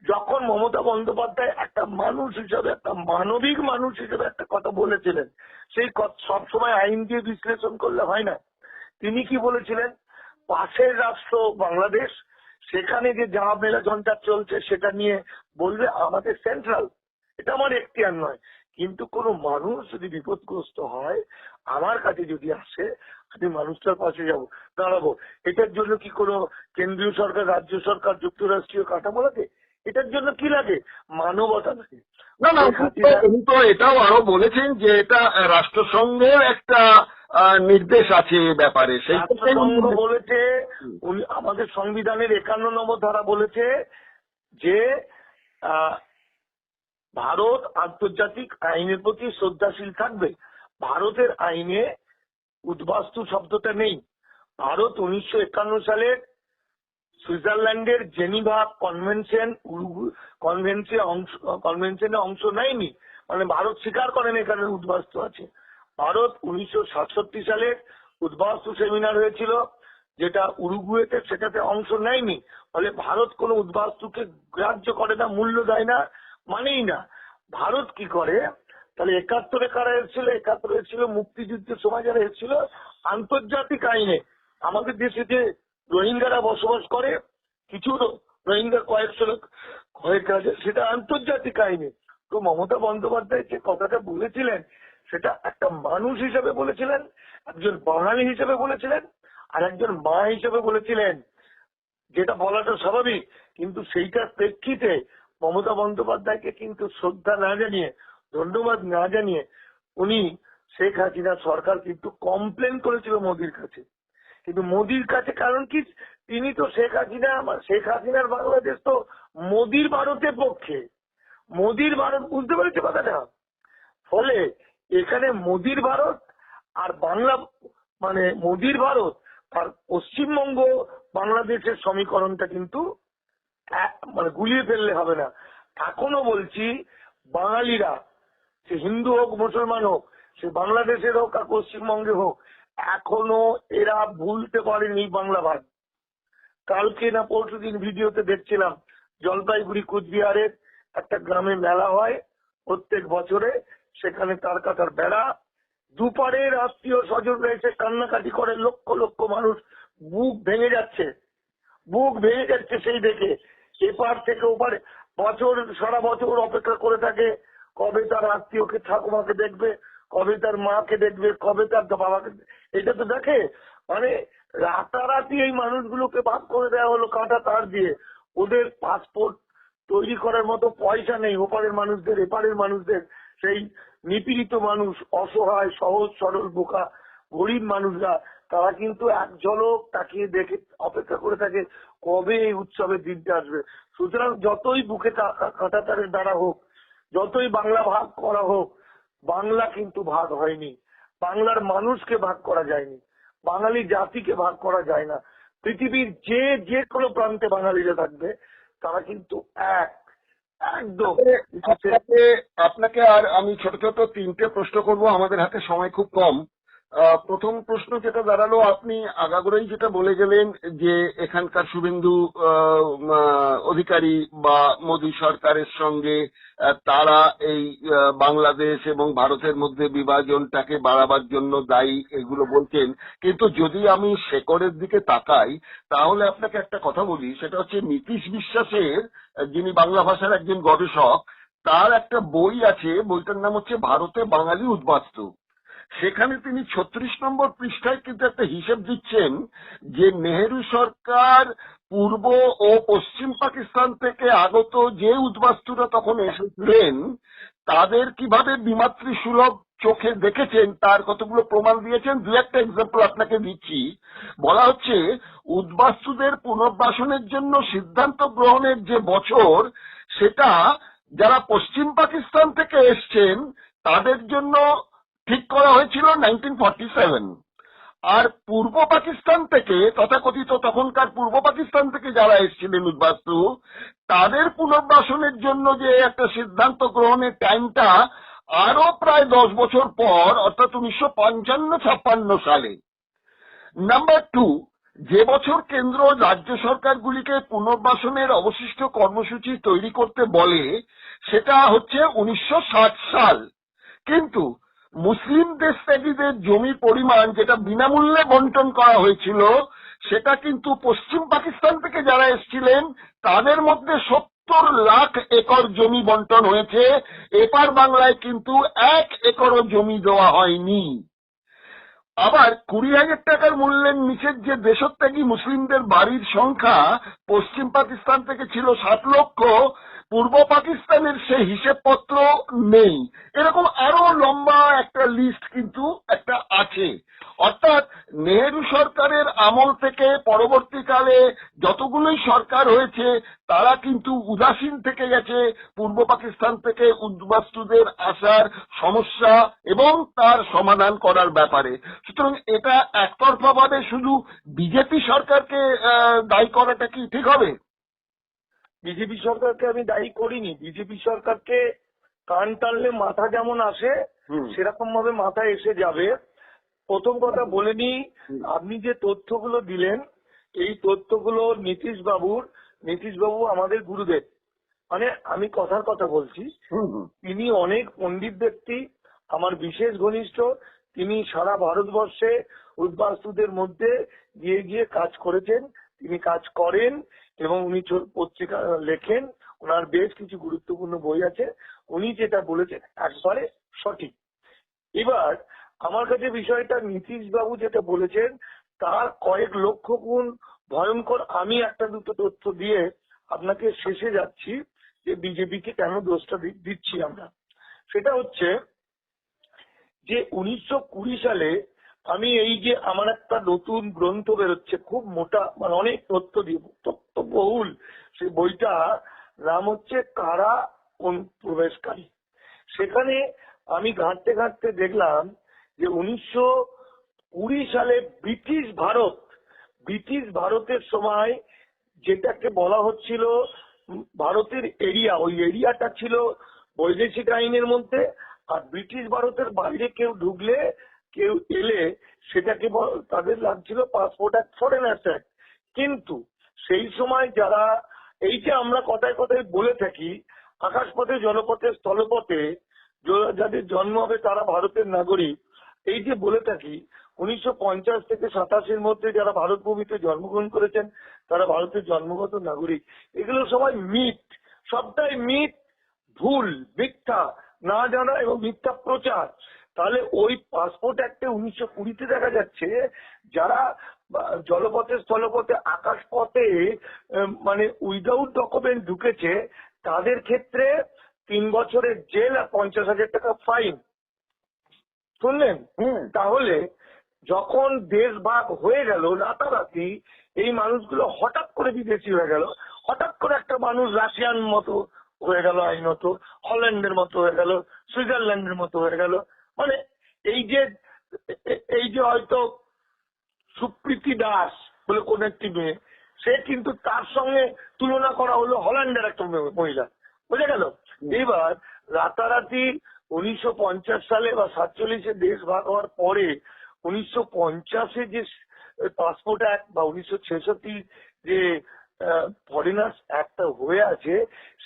যখন মমতা বন্দ্যোপাধ্যায় একটা মানুষ হিসাবে, একটা মানবিক মানুষ হিসেবে একটা কথা বলেছিলেন, সেই সবসময় আইন দিয়ে বিশ্লেষণ করলে হয় না। তিনি কি বলেছিলেন? পাশের রাষ্ট্র বাংলাদেশ, সেখানে যে ঝামেলা ঝঞ্ঝাট চলছে সেটা নিয়ে বলবে আমাদের সেন্ট্রাল, এটা আমার এখতিয়ার নয়, কিন্তু কোনো মানুষ যদি বিপদগ্রস্ত হয় আমার কাছে যদি আসে, আমি মানুষটার পাশে দাঁড়াবো। এটার জন্য কি কোনো কেন্দ্রীয় সরকার, রাজ্য সরকার, যুক্তরাষ্ট্রীয় কাঠামো লাগে? এটার জন্য কি লাগে? মানবতা লাগে। না না, উনি তো এটাও আরো বলেছেন যে এটা রাষ্ট্রসংঘের একটা নির্দেশ আছে এ ব্যাপারে। সেই রাষ্ট্রসংঘ বলেছে, আমাদের সংবিধানের 51 ধারা বলেছে যে ভারত আন্তর্জাতিক আইনের প্রতি শ্রদ্ধাশীল থাকবে। ভারতের আইনে উদ্বাস্তু শব্দটা নেই। ভারত 1951 সালের সুইজারল্যান্ডের জেনিভা কনভেনশনে অংশ নেয়নি, মানে ভারত স্বীকার করেন এখানে উদ্বাস্তু আছে। ভারত 1967 সালের উদ্বাস্তু সেমিনার হয়েছিল যেটা উরুগুয়েতে, সেটাতে অংশ নেয়নি। ফলে ভারত কোনো উদ্বাস্তুকে গ্রাহ্য করে না, মূল্য দেয় না, মানেই না। ভারত কি করে? তাহলে 71-এ কারা এসেছিল? 71 এসেছিল মুক্তিযুদ্ধের সময় যারা এসেছিল আন্তর্জাতিক আইনে। আমাদের দেশে যে রোহিঙ্গারা বসবাস করে, কিছু রোহিঙ্গা কয়েক হাজার, সেটা আন্তর্জাতিক আইনে। তো মমতা বন্দ্যোপাধ্যায় যে কথাটা বলেছিলেন সেটা একটা মানুষ হিসেবে বলেছিলেন, একজন বাঙালি হিসেবে বলেছিলেন, আর একজন মা হিসেবে বলেছিলেন, যেটা বলাটা স্বাভাবিক। কিন্তু সেইটার প্রেক্ষিতে মমতা বন্দ্যোপাধ্যায়কে কিন্তু শ্রদ্ধা না জানিয়ে, ধন্যবাদ না জানিয়ে, উনি শেখ হাসিনা সরকার কিন্তু কমপ্লেন করেছিল মোদির কাছে। কিন্তু মোদির কাছে কারণ কি? তিনি তো শেখ হাসিনার বাংলাদেশ তো মোদির ভারতের পক্ষে। মোদির ভারত, বুঝতে পেরেছে কথাটা? ফলে এখানে মোদির ভারত আর বাংলা, মানে মোদির ভারত আর পশ্চিমবঙ্গ বাংলাদেশের সমীকরণটা কিন্তু মানে গুলিয়ে ফেললে হবে না। এখনো বলছি, বাঙালিরা, সে হিন্দু হোক, মুসলমান হোক, সে বাংলাদেশের হোক আর পশ্চিমবঙ্গে হোক, এখনো এরা ভুলতে পারেনি বাংলা ভাগ। কালকে না পরশুদিন ভিডিওতে দেখছিলাম, জলপাইগুড়ি কুচবিহারের একটা গ্রামে মেলা হয় প্রত্যেক বছরে, সেখানে তার কাটার বেড়া, দুপারের আত্মীয় স্বজনরা এসে কান্নাকাটি করে, লক্ষ লক্ষ মানুষ, বুক ভেঙে যাচ্ছে সেই দেখে। এপার থেকে ওপারে সারা বছর অপেক্ষা করে থাকে, কবে তার আত্মীয়কে, ঠাকুমাকে দেখবে, কবে তার মাকে দেখবে, কবে তার বাবাকে। এটা তো দেখে, মানে রাতারাতি এই মানুষগুলোকে ভাগ করে দেওয়া হলো কাঁটা তার দিয়ে। ওদের পাসপোর্ট তৈরি করার মতো পয়সা নেই, ওপারের মানুষদের, এপারের মানুষদের। সেই নিপীড়িত মানুষ, অসহায়, সহজ সরল বোকা গরিব মানুষরা, তারা কিন্তু এক ঝলক তাকিয়ে দেখে অপেক্ষা করে থাকে কবে এই উৎসবের দিনটা আসবে। সুতরাং যতই বুকে কাঁটা তারের দ্বারা হোক, যতই বাংলা ভাগ করা হোক, বাংলা কিন্তু ভাগ হয়নি। বাংলার মানুষকে ভাগ করা যায়নি, বাঙালি জাতিকে ভাগ করা যায় না। পৃথিবীর যে কোনো প্রান্তে বাঙালিরা থাকবে, তারা কিন্তু একদম। আপনাকে আর আমি ছোট ছোট 3টে প্রশ্ন করব, আমাদের হাতে সময় খুব কম। প্রথম প্রশ্ন যেটা দাঁড়ালো, আপনি আগাগোড়াই যেটা বলে গেলেন যে এখানকার শুভেন্দু অধিকারী বা মোদী সরকারের সঙ্গে তারা এই বাংলাদেশ এবং ভারতের মধ্যে বিভাজনটাকে বাড়াবার জন্য দায়ী, এগুলো বলছেন। কিন্তু যদি আমি শেকড়ের দিকে তাকাই, তাহলে আপনাকে একটা কথা বলি, সেটা হচ্ছে নীতিশ বিশ্বাসের, যিনি বাংলা ভাষার একজন গবেষক, তার একটা বই আছে, বইটার নাম হচ্ছে ভারতে বাঙালি উদ্বাস্তু। সেখানে তিনি 36 নম্বর পৃষ্ঠায় কিন্তু একটা হিসেব দিচ্ছেন যে নেহেরু সরকার পূর্ব ও পশ্চিম পাকিস্তান থেকে আগত যে উদ্বাস্তুরা তখন এসেছিলেন, তাদের কিভাবে বিমাতৃ সুলভ চোখে দেখেছেন তার কতগুলো প্রমাণ দিয়েছেন। 2-1টা এক্সাম্পল আপনাকে দিচ্ছি। বলা হচ্ছে, উদ্বাস্তুদের পুনর্বাসনের জন্য সিদ্ধান্ত গ্রহণের যে বছর, সেটা যারা পশ্চিম পাকিস্তান থেকে এসছেন তাদের জন্য ঠিক করা হয়েছিল 1947। আর পূর্ব পাকিস্তান থেকে, তথাকথিত তখনকার পূর্ব পাকিস্তান থেকে যারা এসেছিলেন উদ্বাস্তু, তাদের পুনর্বাসনের জন্য যে একটা সিদ্ধান্ত গ্রহণের টাইমটা আরো প্রায় 10 বছর পর, অর্থাৎ 1955-56 সালে। নাম্বার 2, যে বছর কেন্দ্র রাজ্য সরকারগুলিকে পুনর্বাসনের অবশিষ্ট কর্মসূচি তৈরি করতে বলে সেটা হচ্ছে 1960 সাল। কিন্তু মুসলিম দেশত্যাগীদের জমির পরিমাণ যেটা বিনামূল্যে বন্টন করা হয়েছিল, সেটা কিন্তু পশ্চিম পাকিস্তান থেকে যারা এসেছিলেন তাদের মধ্যে 70 লাখ একর জমি বন্টন হয়েছে। এপার বাংলায় কিন্তু 1 একরও জমি দেওয়া হয়নি। আবার 20,000 টাকার মূল্যের নিচের যে দেশত্যাগী মুসলিমদের বাড়ির সংখ্যা পশ্চিম পাকিস্তান থেকে ছিল 7 লক্ষ, পূর্ব পাকিস্তানের সেই হিসেবপত্র নেই। এরকম আরো লম্বা একটা লিস্ট কিন্তু একটা আছে। অর্থাৎ নেহেরু সরকারের আমল থেকে পরবর্তীকালে যতগুলোই সরকার হয়েছে তারা কিন্তু উদাসীন থেকে গেছে পূর্ব পাকিস্তান থেকে উদ্বাস্তুদের আসার সমস্যা এবং তার সমাধান করার ব্যাপারে। সুতরাং এটা একতরফা ভাবে শুধু বিজেপি সরকারকে দায়ী করাটা কি ঠিক হবে? বিজেপি সরকারকে আমি দায়ী করিনি। বিজেপি সরকারকে কান টানলে মাথা যেমন আসে সেরকম ভাবে মাথা এসে যাবে। প্রথম কথা বলে নি, আপনি যে তথ্যগুলো দিলেন এই তথ্যগুলো নীতিশ বাবু আমাদের গুরুদেব। মানে আমি কথার কথা বলছি, তিনি অনেক পণ্ডিত ব্যক্তি, আমার বিশেষ ঘনিষ্ঠ। তিনি সারা ভারতবর্ষে উদ্বাস্তুদের মধ্যে গিয়ে গিয়ে কাজ করেছেন, তিনি কাজ করেন এবং উনি পত্রিকা লেখেন। ওনার বেশ কিছু গুরুত্বপূর্ণ বই আছে। উনি যেটা বলেছেন একবারে সঠিক। এবার আমার কাছে বিষয়টা নীতিশ বাবু যেটা বলেছেন তার কয়েক লক্ষ গুণ ভয়ঙ্কর। আমি একটা দুটো তথ্য দিয়ে আপনাকে শেষে যাচ্ছি যে বিজেপিকে কেন দোষটা দিচ্ছি আমরা। সেটা হচ্ছে যে 1920 সালে আমি এই যে আমার একটা নতুন গ্রন্থ বেরোচ্ছে, খুব মোটা, মানে অনেক তথ্য দিয়ে, তথ্য বহুল, সেই বইটা নাম হচ্ছে কারা অনুপ্রবেশকারী। সেখানে আমি ঘাঁটতে ঘাঁটতে দেখলাম যে 1920 সালে ব্রিটিশ ভারতের সময় যেটাকে বলা হচ্ছিল ভারতের এরিয়া, ওই এরিয়াটা ছিল বৈদেশিক আইনের মধ্যে। আর ব্রিটিশ ভারতের বাইরে কেউ ঢুকলে, কেউ এলে সেটাকে তাদের লাগছিল পাসপোর্ট অ্যাক্ট, ফরেনার্স অ্যাক্ট। কিন্তু সেই সময় যারা, এই যে আমরা কথায় কথায় বলে থাকি আকাশপথে, জলপথে, স্থলপথে যাদের জন্ম হবে তারা ভারতের নাগরিক, এই যে বলে থাকি 1950 থেকে 87-এর মধ্যে যারা ভারত ভূমিতে জন্মগ্রহণ করেছেন তারা ভারতের জন্মগত নাগরিক। এগুলো সবাই মিথ, সবটাই মিথ, ভুল, মিথ্যা, না জানা এবং মিথ্যা প্রচার। তাহলে ওই পাসপোর্ট অ্যাক্টে 1920-তে দেখা যাচ্ছে যারা জলপথে, স্থলপথে, আকাশপথে মানে উইদাউট ডকুমেন্ট ঢুকেছে তাদের ক্ষেত্রে 3 বছরের জেল আর 50,000 টাকা ফাইন। শুনলেন? তাহলে যখন দেশ ভাগ হয়ে গেল রাতারাতি, এই মানুষগুলো হঠাৎ করে বিদেশি হয়ে গেল। হঠাৎ করে একটা মানুষ রাশিয়ান মতো হয়ে গেল, আইনত হল্যান্ডের মতো হয়ে গেল, সুইজারল্যান্ডের মতো হয়ে গেল। মানে এই যে হয়তো সুপ্রীতি দাস বলে কোন একটি মেয়ে, সে কিন্তু তার সঙ্গে তুলনা করা হলো হল্যান্ডের একটা মহিলা, বুঝে গেল? এবার রাতারাতি 1950 সালে বা 47-এ দেশ ভাগ হওয়ার পরে 1950-এ যে পাসপোর্ট অ্যাক্ট বা 1966 যে ফরেনার্স অ্যাক্টটা হয়ে আছে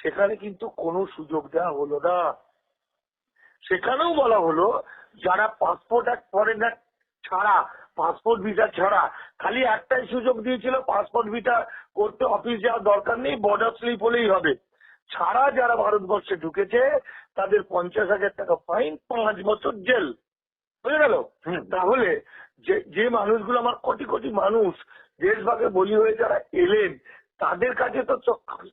সেখানে কিন্তু কোনো সুযোগ দেওয়া হলো না। সেখানেও বলা হলো যারা পাসপোর্ট অ্যাক্ট, ফরেনার ছাড়া, পাসপোর্ট ভিসা ছাড়া, খালি একটাই সুযোগ দিয়েছিল পাসপোর্ট ভিসা করতে অফিস যাওয়ার দরকার নেই, বর্ডার স্লিপ হলেই হবে। ছাড়া যারা ভারতবর্ষে ঢুকেছে তাদের 50,000 টাকা ফাইন, 5 বছর জেল, বুঝে গেল? তাহলে যে মানুষগুলো, আমার কোটি কোটি মানুষ দেশভাগে বলি হয়ে যারা এলেন, তাদের কাছে তো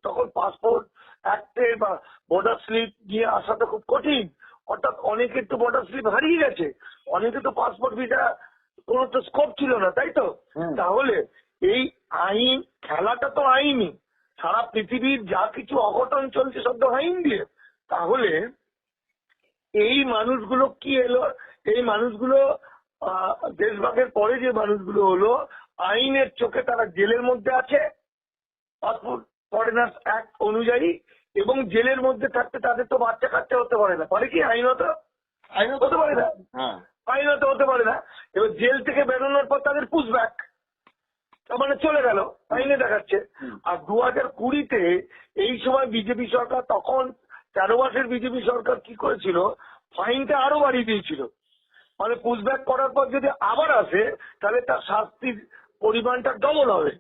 তখন পাসপোর্ট অ্যাক্টে বা বর্ডার স্লিপ নিয়ে আসাটা খুব কঠিন। অর্থাৎ অনেকের তো বর্ডার স্লিপ হারিয়ে গেছে, অনেকে তো পাসপোর্ট ভিসা কোনো তো স্কোপ ছিল না, তাই তো? তাহলে এই আইন, খেলাটা তো আইনই, সারা পৃথিবীর যা কিছু অঘটন চলছে সব তো আইন দিয়ে। তাহলে এই মানুষগুলো কি এলো, এই মানুষগুলো দেশভাগের পরে যে মানুষগুলো হলো আইনের চোখে তারা জেলের মধ্যে আছে ফরেনার্স অ্যাক্ট অনুযায়ী, এবং জেলের মধ্যে থাকতে তাদের তো বাচ্চা কাচ্চা হতে পারে না, পারে কি আইনত হতে পারে না, হ্যাঁ, আইনত হতে পারে না। এবার জেল থেকে বেরোনোর পর তাদের পুশব্যাক, তার মানে চলে গেল, আইনে দেখাচ্ছে। আর 2020-তে এই সময় বিজেপি সরকার, তখন 13 মাসের বিজেপি সরকার কি করেছিল, ফাইনটা আরো বাড়িয়ে দিয়েছিল। মানে পুশব্যাক করার পর যদি আবার আসে তাহলে তার শাস্তির পরিমাণটা ডবল হবে।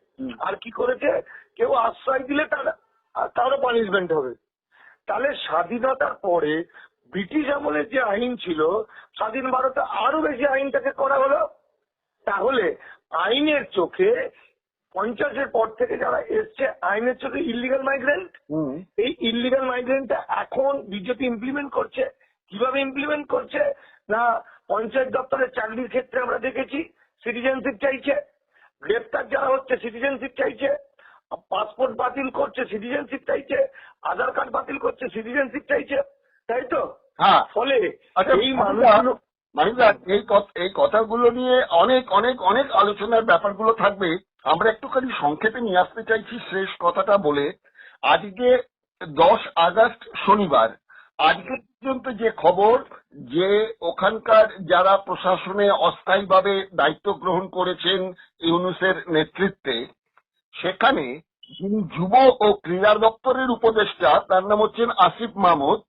আর কি করেছে, কেউ আশ্রয় দিলে তারও পানিশমেন্ট হবে। তাহলে স্বাধীনতার পরে ব্রিটিশ আমলের যে আইন ছিল, স্বাধীন ভারতে আরো বেশি আইনটাকে করা হলো। তাহলে আইনের চোখে 50-এর পর থেকে যারা এসছে আইনের চোখে ইলিগাল মাইগ্রেন্ট, এই ইলিগাল মাইগ্রেন্টটা এখন বিজেপি ইমপ্লিমেন্ট করছে। কিভাবে ইমপ্লিমেন্ট করছে না, পঞ্চায়েত দপ্তরের চাকরির ক্ষেত্রে আমরা দেখেছি সিটিজেনশিপ চাইছে, গ্রেপ্তার যারা হচ্ছে সিটিজেনশিপ চাইছে, পাসপোর্ট বাতিল করছে সিটিজেনশিপ চাইছে, আধার কার্ড বাতিল করছে সিটিজেনশিপ চাইছে, তাই তো? হ্যাঁ। ফলে আচ্ছা, এই মানুষগুলো মানিকদা, এই কথাগুলো নিয়ে অনেক অনেক অনেক আলোচনার ব্যাপারগুলো থাকবে। আমরা একটুখানি সংক্ষেপে নিয়ে আসতে চাইছি শেষ কথাটা বলে। আজকে 10 আগস্ট শনিবার, আজকে পর্যন্ত যে খবর, যে ওখানকার যারা প্রশাসনে অস্থায়ীভাবে দায়িত্ব গ্রহণ করেছেন ইউনূসের নেতৃত্বে, সেখানে যিনি যুব ও ক্রীড়া দপ্তরের উপদেষ্টা, তার নাম হচ্ছেন আসিফ মাহমুদ,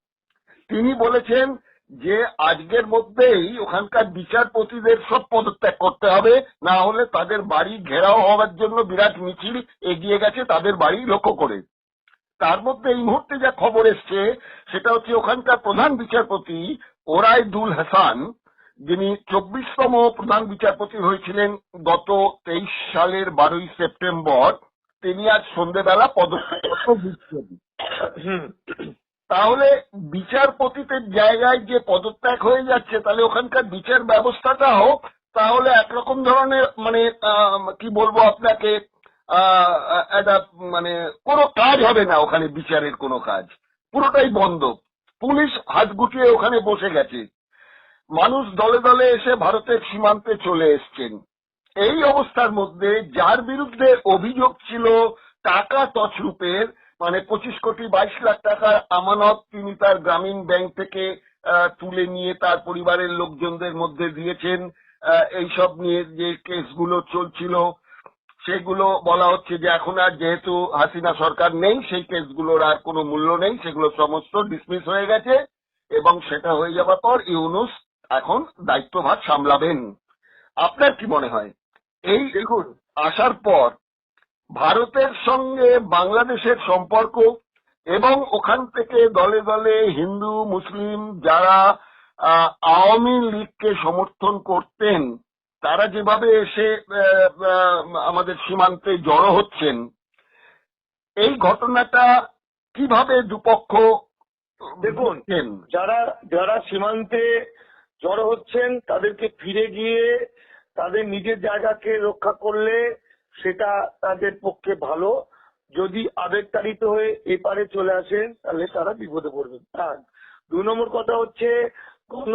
তিনি বলেছেন যে আজকের মধ্যেই ওখানকার বিচারপতিদের সব পদত্যাগ করতে হবে, না হলে তাদের বাড়ি ঘেরাও হওয়ার জন্য বিরাট মিছিল এগিয়ে গেছে তাদের বাড়ি লক্ষ্য করে। তার মধ্যে এই মুহূর্তে যা খবর এসছে সেটা হচ্ছে ওখানকার প্রধান বিচারপতি ওরাইদুল হাসান, যিনি 24তম প্রধান বিচারপতি হয়েছিলেন গত 23 সালের 12ই সেপ্টেম্বর, তিনি আজ সন্ধ্যেবেলা পদত্যাগপত্র দিচ্ছেন। তাহলে বিচারপতিদের জায়গায় যে পদত্যাগ হয়ে যাচ্ছে, তাহলে ওখানকার বিচার ব্যবস্থাটা হোক, তাহলে একরকম ধরনের মানে কি বলবো আপনাকে, একটা মানে কোনো কাজ হবে না ওখানে, বিচারের কোনো কাজ, পুরোটাই বন্ধ। পুলিশ হাত গুটিয়ে ওখানে বসে গেছে, মানুষ দলে দলে এসে ভারতের সীমান্তে চলে এসছেন। এই অবস্থার মধ্যে যার বিরুদ্ধে অভিযোগ ছিল টাকা তছরূপের, মানে 25 কোটি 22 লাখ টাকার আমানত তিনি তার গ্রামীণ ব্যাংক থেকে তুলে নিয়ে তার পরিবারের লোকজনদের মধ্যে দিয়েছেন, এইসব নিয়ে যে কেসগুলো চলছিল, সেগুলো বলা হচ্ছে যে এখন আর যেহেতু হাসিনা সরকার নেই, সেই কেসগুলোর আর কোনো মূল্য নেই, সেগুলো সমস্ত ডিসমিস হয়ে গেছে, এবং সেটা হয়ে যাওয়ার পর ইউনূস এখন দায়িত্বভার সামলাবেন। আপনার কি মনে হয় এই দেখুন, আসার পর ভারতের সঙ্গে বাংলাদেশের সম্পর্ক, এবং ওখান থেকে দলে দলে হিন্দু মুসলিম যারা আওয়ামী লীগকে সমর্থন করতেন, তারা যেভাবে এসে আমাদের সীমান্তে জড়ো হচ্ছেন, এই ঘটনাটা কিভাবে দুপক্ষ দেখুন, যারা সীমান্তে জড়ো হচ্ছেন তাদেরকে ফিরে গিয়ে তাদের নিজের জায়গাকে রক্ষা করলে সেটা তাদের পক্ষে ভালো। যদি আবেগতাড়িত হয়ে এপারে চলে আসেন তাহলে তারা বিপদে পড়বেন। আর 2 নম্বর কথা হচ্ছে, গণ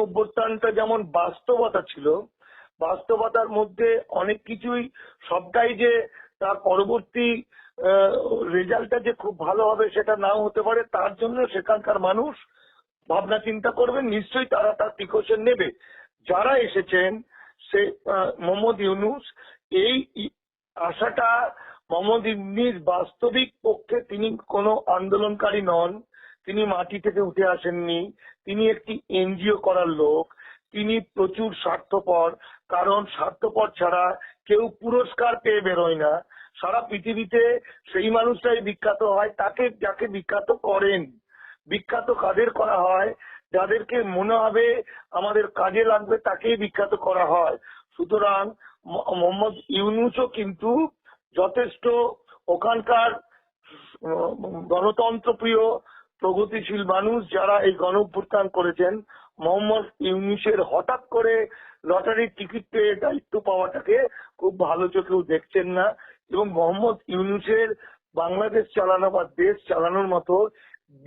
অভ্যুত্থানটা যেমন বাস্তবতা ছিল, বাস্তবতার মধ্যে অনেক কিছুই, সবটাই যে তার পরবর্তী রেজাল্টটা যে খুব ভালো হবে সেটা নাও হতে পারে। তার জন্য সেখানকার মানুষ ভাবনা চিন্তা করবেন, নিশ্চয়ই তারা তার প্রিকশন নেবে। যারা এসেছেন সে মোহাম্মদ ইউনূস, এই আশাটা মোহাম্মদ ইউনূস বাস্তবিক পক্ষে তিনি কোনো আন্দোলনকারী নন, তিনি মাটি থেকে উঠে আসেননি, তিনি একটি এনজিও করার লোক, তিনি প্রচুর স্বার্থপর। কারণ স্বার্থপর ছাড়া কেউ পুরস্কার পেয়ে বেরোয় না। সারা পৃথিবীতে সেই মানুষটাই বিখ্যাত হয় যাকে বিখ্যাত করেন। বিখ্যাত কাদের করা হয়? যাদেরকে মনে হবে আমাদের কাজে লাগবে তাকেই বিখ্যাত করা হয়। সুতরাং মোহাম্মদ ইউনূসও কিন্তু যথেষ্ট ওখানকার গণতন্ত্রপ্রিয় প্রগতিশীল মানুষ যারা এই গণ অভ্যুত্থান করেছেন, মোহাম্মদ ইউনূসের হঠাৎ করে লটারির টিকিট পেয়ে দায়িত্ব পাওয়াটাকে খুব ভালো চোখেও দেখছেন না। এবং মোহাম্মদ ইউনূসের বাংলাদেশ চালানো বা দেশ চালানোর মতো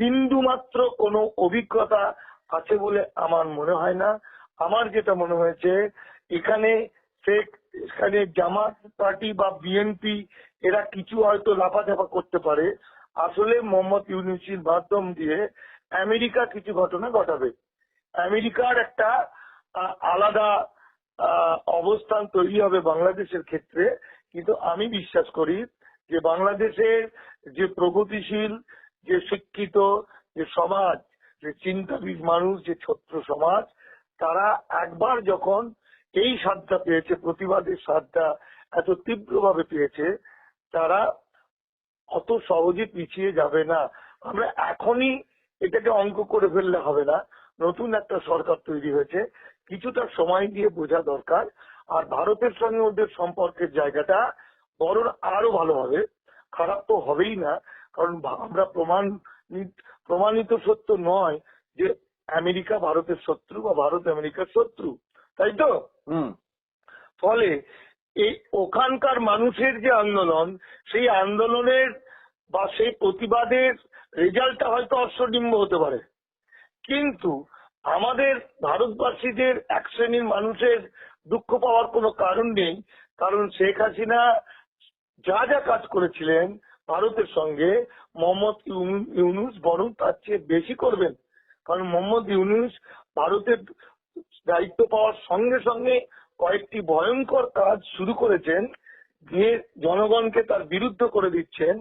বিন্দু মাত্র কোনো অভিজ্ঞতা আছে বলে আমার মনে হয় না। আমার যেটা মনে হয়েছে, এখানে জামাত পার্টি বা বিএনপি এরা কিছু হয়তো লাফাঝাপা করতে পারে, আসলে মোহাম্মদ ইউনূসের মাধ্যম দিয়ে আমেরিকা কিছু ঘটনা ঘটাবে। আমেরিকার একটা আলাদা অবস্থান তৈরি হবে বাংলাদেশের ক্ষেত্রে। কিন্তু আমি বিশ্বাস করি যে বাংলাদেশের যে প্রগতিশীল, যে শিক্ষিত, যে সমাজ, যে চিন্তাবিদ মানুষ, যে ছাত্র সমাজ, তারা একবার যখন এই স্বাদটা পেয়েছে, প্রতিবাদের স্বাদটা এত তীব্রভাবে পেয়েছে, তারা অত সহজে পিছিয়ে যাবে না। আমরা এখনই এটাকে অঙ্ক করে ফেললে হবে না। নতুন একটা সরকার তৈরি হয়েছে, কিছুটা সময় দিয়ে বোঝা দরকার। আর ভারতের সঙ্গে ওদের সম্পর্কের জায়গাটা বরং আরো ভালো হবে, খারাপ তো হবেই না। কারণ আমরা প্রমাণিত সত্য নয় যে আমেরিকা ভারতের শত্রু বা ভারত আমেরিকার শত্রু, তাই তো? ফলে এই ওখানকার মানুষের যে আন্দোলন, সেই আন্দোলনের বা সেই প্রতিবাদের রেজাল্টটা হয়তো অশ্বডিম্ব হতে পারে, কিন্তু আমাদের ভারতবাসীদের এক শ্রেণীর মানুষের দুঃখ পাওয়ার কোনো কারণ নেই। কারণ শেখ হাসিনা যা যা কাজ করেছিলেন ভারতের সঙ্গে, মোহাম্মদ ইউনূস বরং তার চেয়ে বেশি করবেন। কারণ মোহাম্মদ ইউনূস ভারতের দায়িত্ব পাওয়ার সঙ্গে সঙ্গে কয়েকটি ভয়ঙ্কর কাজ শুরু করেছেন, যে জনগণকে তার বিরুদ্ধ করে দিচ্ছেন।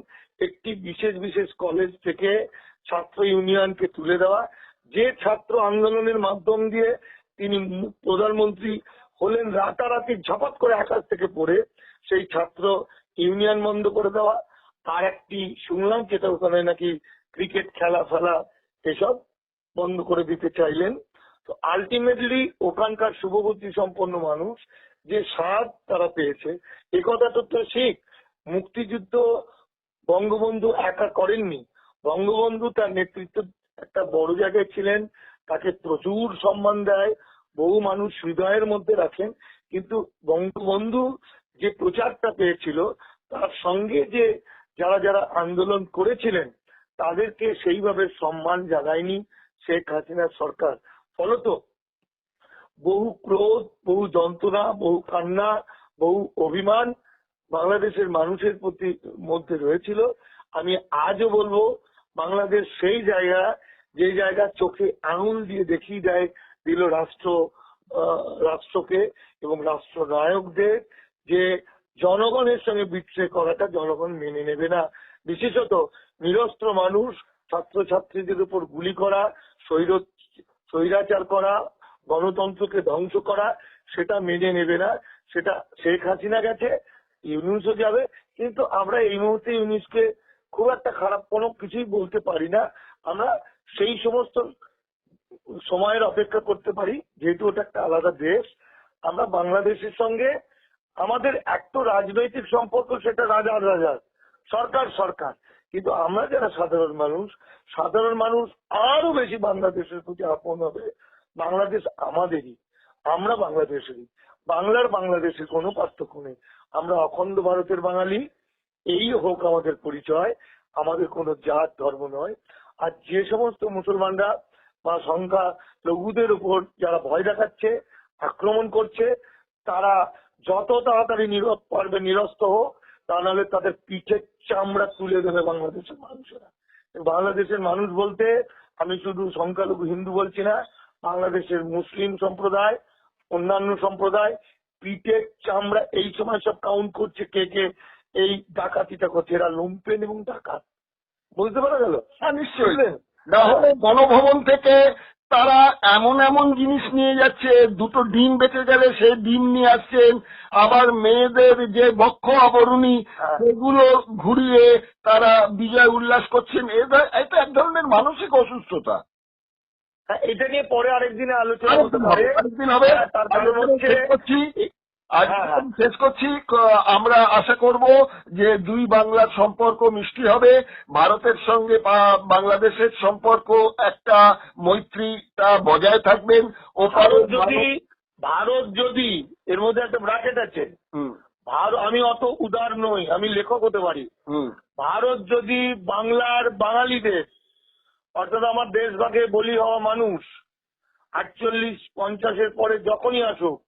একটি বিশেষ বিশেষ কলেজ থেকে ছাত্র ইউনিয়নকে তুলে দেওয়া, যে ছাত্র আন্দোলনের মাধ্যম দিয়ে তিনি প্রধানমন্ত্রী হলেন, রাতারাতি ঝপাত করে আকাশ থেকে পড়ে সেই ছাত্র ইউনিয়ন বন্ধ করে দেওয়া। আর একটি শুনলাম যেটা ওখানে নাকি ক্রিকেট খেলা ফেলা এসব বন্ধ করে দিতে চাইলেন। তো আলটিমেটলি ওখানকার শুভবুদ্ধি সম্পন্ন মানুষ যে স্বাদ তারা পেয়েছে, এ কথাটা তো ঠিক। মুক্তিযুদ্ধ বঙ্গবন্ধু একা করেননি, বঙ্গবন্ধু তার নেতৃত্ব একটা বড় জায়গায় ছিলেন, তাকে প্রচুর সম্মান দেয়, বহু মানুষ হৃদয়ের মধ্যে রাখেন। কিন্তু বঙ্গবন্ধু যে প্রচারটা পেয়েছিল, তার সঙ্গে যে যারা যারা আন্দোলন করেছিলেন তাদেরকে সেইভাবে সম্মান জানায়নি শেখ হাসিনার সরকার। ফলত বহু ক্রোধ, বহু যন্ত্রণা, বহু কান্না, বহু অভিমান বাংলাদেশের মানুষের প্রতি মধ্যে রয়েছিল। আমি আজও বলবো, বাংলাদেশ সেই জায়গা, যে জায়গা চোখে আঙুল দিয়ে দেখিয়ে দিল রাষ্ট্রকে এবং রাষ্ট্রনায়কদের, যে জনগণের সঙ্গে বিট্রে করাটা জনগণ মেনে নেবে না। বিশেষত নিরস্ত্র মানুষ, ছাত্রছাত্রীদের উপর গুলি করা, স্বৈরাচার করা, গণতন্ত্রকে ধ্বংস করা, সেটা মেনে নেবে না। সেটা শেখ হাসিনা গেছে, ইউনূসও যাবে। কিন্তু আমরা এই মুহূর্তে ইউনূসকে খুব একটা খারাপ কোনো কিছুই বলতে পারি না। আমরা সেই সমস্ত সময়ের অপেক্ষা করতে পারি, যেহেতু ওটা একটা আলাদা দেশ। আমরা বাংলাদেশের সঙ্গে আমাদের এক তো রাজনৈতিক সম্পর্ক, সেটা রাজার, সরকার। কিন্তু আমরা যারা সাধারণ মানুষ আরো বেশি বাংলাদেশের প্রতি আপন হবে। বাংলাদেশ আমাদেরই, আমরা বাংলাদেশেরই। বাংলাদেশের কোনো পার্থক্য নেই। আমরা অখণ্ড ভারতের বাঙালি, এই হোক আমাদের পরিচয়। আমাদের কোনো জাত ধর্ম নয়। আর যে সমস্ত মুসলমানরা বা সংখ্যা লঘুদের উপর যারা ভয় দেখাচ্ছে, আক্রমণ করছে, তারা যত তাড়াতাড়ি পারবে নিরস্ত হোক, তা নাহলে তাদের পিঠের চামড়া তুলে দেবে বাংলাদেশের মানুষেরা। বাংলাদেশের মানুষ বলতে আমি শুধু সংখ্যালঘু হিন্দু বলছি না, বাংলাদেশের মুসলিম সম্প্রদায়, অন্যান্য সম্প্রদায় পিঠের চামড়া এই সময় সব কাউন্ট করছে কে কে এই ডাকাতিটা করছে। এরা লুম্পেন এবং ডাকাত, বুঝতে পারা গেল? নিশ্চয়ই। না হলে গণভবন থেকে তারা এমন এমন জিনিস নিয়ে যাচ্ছে, দুটো ডিম বেঁচে গেলে সেই ডিম নিয়ে আসছেন, আবার মেয়েদের যে বক্ষ আবরণী সেগুলো ঘুরিয়ে তারা বিজয় উল্লাস করছেন। এটা এক ধরনের মানসিক অসুস্থতা। এটা নিয়ে পরে আরেকদিনে আলোচনা হতে পারে, আরেকদিন হবে। তার কারণ হচ্ছে শেষ করছি, আমরা আশা করব যে দুই বাংলার সম্পর্ক মিষ্টি হবে, ভারতের সঙ্গে বাংলাদেশের সম্পর্ক একটা মৈত্রীটা বজায় থাকবেন। ও ভারত যদি এর মধ্যে একটা ব্র্যাকেট আছে, আমি অত উদার নই, আমি লেখক হতে পারি। ভারত যদি বাংলার বাঙালিদের, অর্থাৎ আমার দেশভাগে বলি হওয়া মানুষ, 48-50 পরে যখনই আসুক,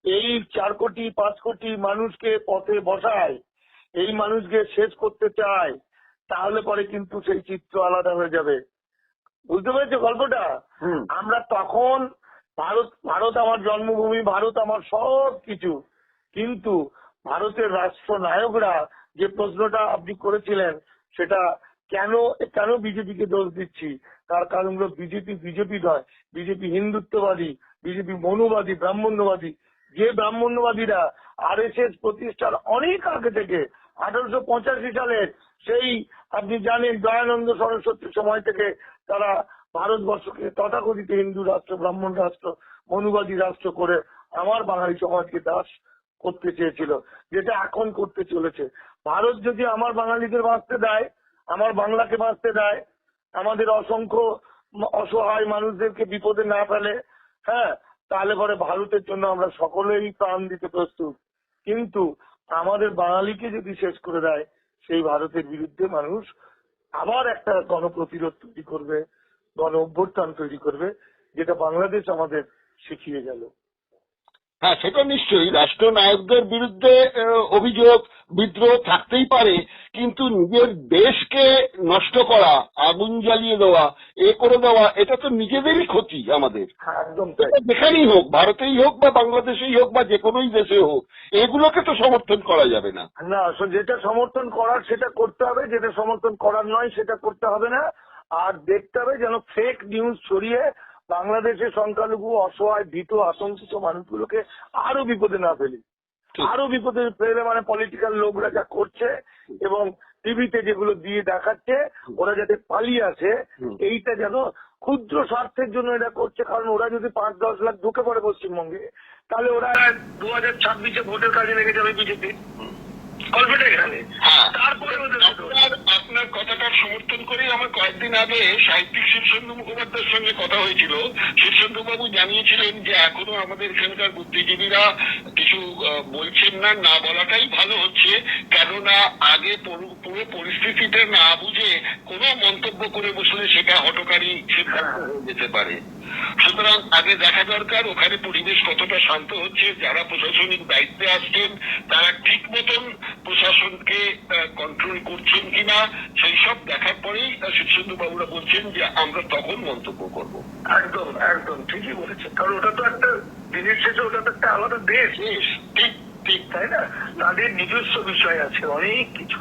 এই 4 কোটি 5 কোটি মানুষকে পথে বসায়, এই মানুষকে শেষ করতে চায়, তাহলে পরে কিন্তু সেই চিত্র আলাদা হয়ে যাবে। বুঝতে পেরেছো গল্পটা? আমরা তখন ভারত আমার জন্মভূমি, ভারত আমার সব কিছু, কিন্তু ভারতের রাষ্ট্রনায়করা যে প্রশ্নটা আপনি করেছিলেন, সেটা কেন বিজেপিকে দোষ দিচ্ছি, তার কারণগুলো বিজেপি নয়, বিজেপি হিন্দুত্ববাদী, বিজেপি মনুবাদী, ব্রাহ্মণ্যবাদী। যে ব্রাহ্মণ্যবাদীরা RSS প্রতিষ্ঠার অনেক আগে থেকে 1885 সালের সেই আপনি জানেন দয়ানন্দ সরস্বতীর সময় থেকে তারা ভারতবর্ষকে তথাকথিত হিন্দু রাষ্ট্র, ব্রাহ্মণ রাষ্ট্র, মনুবাদী রাষ্ট্র করে আমার বাঙালি সমাজকে দাস করতে চেয়েছিল, যেটা এখন করতে চলেছে। ভারত যদি আমার বাঙালিদের বাঁচতে দেয়, আমার বাংলাকে বাঁচতে দেয়, আমাদের অসংখ্য অসহায় মানুষদেরকে বিপদে না ফেলে, হ্যাঁ, তাহলে পরে ভারতের জন্য আমরা সকলেই প্রাণ দিতে প্রস্তুত। কিন্তু আমাদের বাঙালিকে যদি শেষ করে দেয়, সেই ভারতের বিরুদ্ধে মানুষ আবার একটা গণপ্রতিরোধ তৈরি করবে, গণ অভ্যুত্থান তৈরি করবে, যেটা বাংলাদেশ আমাদের শিখিয়ে গেল। হ্যাঁ, সেটা নিশ্চয়ই রাষ্ট্রনায়কদের বিরুদ্ধে অভিযোগ বিদ্রোহ থাকতেই পারে, কিন্তু নিজের দেশকে নষ্ট করা, আগুন জ্বালিয়ে দেওয়া, করে দেওয়া, এটা তো নিজেদেরই ক্ষতি আমাদের। একদম যেখানেই হোক, ভারতেই হোক বা বাংলাদেশেই হোক বা যে কোনোই দেশে হোক, এগুলোকে তো সমর্থন করা যাবে না। না, যেটা সমর্থন করার সেটা করতে হবে, যেটা সমর্থন করার নয় সেটা করতে হবে না। আর দেখতে হবে যেন ফেক নিউজ ছড়িয়ে বাংলাদেশের সংখ্যালঘু, অসহায়, ভীত, আতঙ্কিত মানুষগুলোকে আরো বিপদে না ফেলি। আরো বিপদে ফেলে মানে পলিটিক্যাল লোকরা যা করছে এবং টিভিতে যেগুলো দিয়ে দেখাচ্ছে, ওরা যাতে পালিয়ে আসে, এইটা যেন ক্ষুদ্র স্বার্থের জন্য এটা করছে। কারণ ওরা যদি 5-10 লাখ ঢুকে পড়ে পশ্চিমবঙ্গে, তাহলে ওরা 2026-এ ভোটের কাজে লেগে যাবে বিজেপি। গল্পটা এখানে। তারপরে আপনার কথাটার সমর্থন করে আমার কয়েকদিন আগে সাহিত্যিক শীর্ষেন্দু মুখোপাধ্যায়ের সঙ্গে কথা হয়েছিল। শীর্ষেন্দু বাবু জানিয়েছিলেন যে এখনো আমাদের এখানকার বুদ্ধিজীবীরা কিছু বলছেন না, না বলাটাই ভালো হচ্ছে, কেননা আগে পুরো পরিস্থিতিটা না বুঝে কোনো মন্তব্য করে বসলে সেটা হঠকারী সিদ্ধান্ত হয়ে যেতে পারে। সুতরাং আগে দেখা দরকার ওখানে পরিবেশ কতটা শান্ত হচ্ছে, যারা প্রশাসনিক দায়িত্বে আসছেন তারা ঠিক মতন প্রশাসনকে কন্ট্রোল করছেন কিনা, সেই সব দেখার পরেই শীর্ষেন্দু বাবুরা বলছেন যে আমরা তখন মন্তব্য করব। একদম একদম ঠিকই বলেছেন, কারণ ওটা তো একটা দিনের শেষে ওটা তো একটা আলাদা দেশ। ঠিক ঠিক, তাই না? তাদের নিজস্ব বিষয় আছে অনেক কিছু,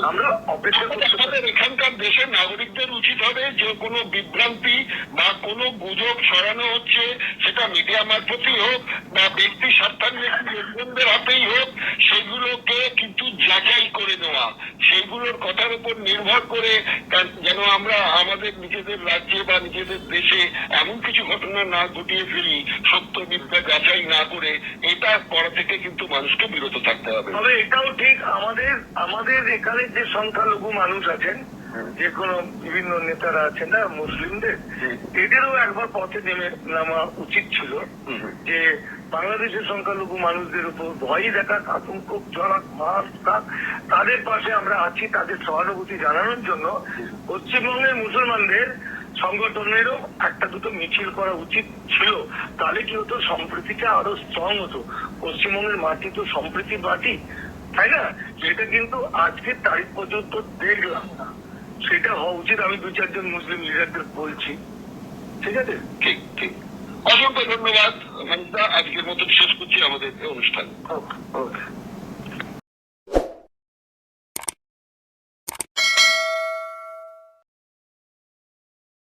আমরা অপেক্ষা করতে পারি। আমাদের এখানকার দেশের নাগরিকদের উচিত হবে যে কোনো বিভ্রান্তি বা কোনো গুজব ছড়ানো হচ্ছে, সেটা মিডিয়া মারফতই হোক বা ব্যক্তি স্বার্থান্বেষী লোকজনদের হাতেই হোক, সেগুলোকে কিন্তু যাচাই করে নেওয়া, সেগুলোর কথার উপর নির্ভর করে যেন আমরা আমাদের নিজেদের রাজ্যে বা নিজেদের দেশে এমন কিছু ঘটনা না ঘটিয়ে ফেলি সত্য মিথ্যা যাচাই না করে, এটা করা থেকে কিন্তু মানুষকে বিরত থাকতে হবে। তবে এটাও ঠিক, আমাদের এখানে যে সংখ্যালঘু মানুষ আছেন, যে কোনো বিভিন্ন নেতারা আছেন না মুসলিমদের, এদেরও একবার পথে নামা উচিত ছিল, যে বাংলাদেশের সংখ্যালঘু মানুষদের উপর ভয় দেখাক, আতঙ্ক জড়াক, মাস থাক, তাদের পাশে আমরা আছি, তাদের সহানুভূতি জানানোর জন্য পশ্চিমবঙ্গের মুসলমানদের সংগঠনেরও একটা দুটো মিছিল করা উচিত ছিল। তাহলে কি হতো, সম্প্রীতিটা আরো স্ট্রং হতো। পশ্চিমবঙ্গের মাটি তো সম্প্রীতির মাটি, তাই না? সেটা কিন্তু আজকের তারিখ পর্যন্ত দেখলাম না, সেটা হওয়া উচিত। আমি 2-4 জন মুসলিম লিডারদের বলছি, ঠিক আছে? ঠিক ঠিক, অসংখ্য ধন্যবাদ। আজকের মতো শেষ করছি আমাদের অনুষ্ঠান। ওকে ওকে।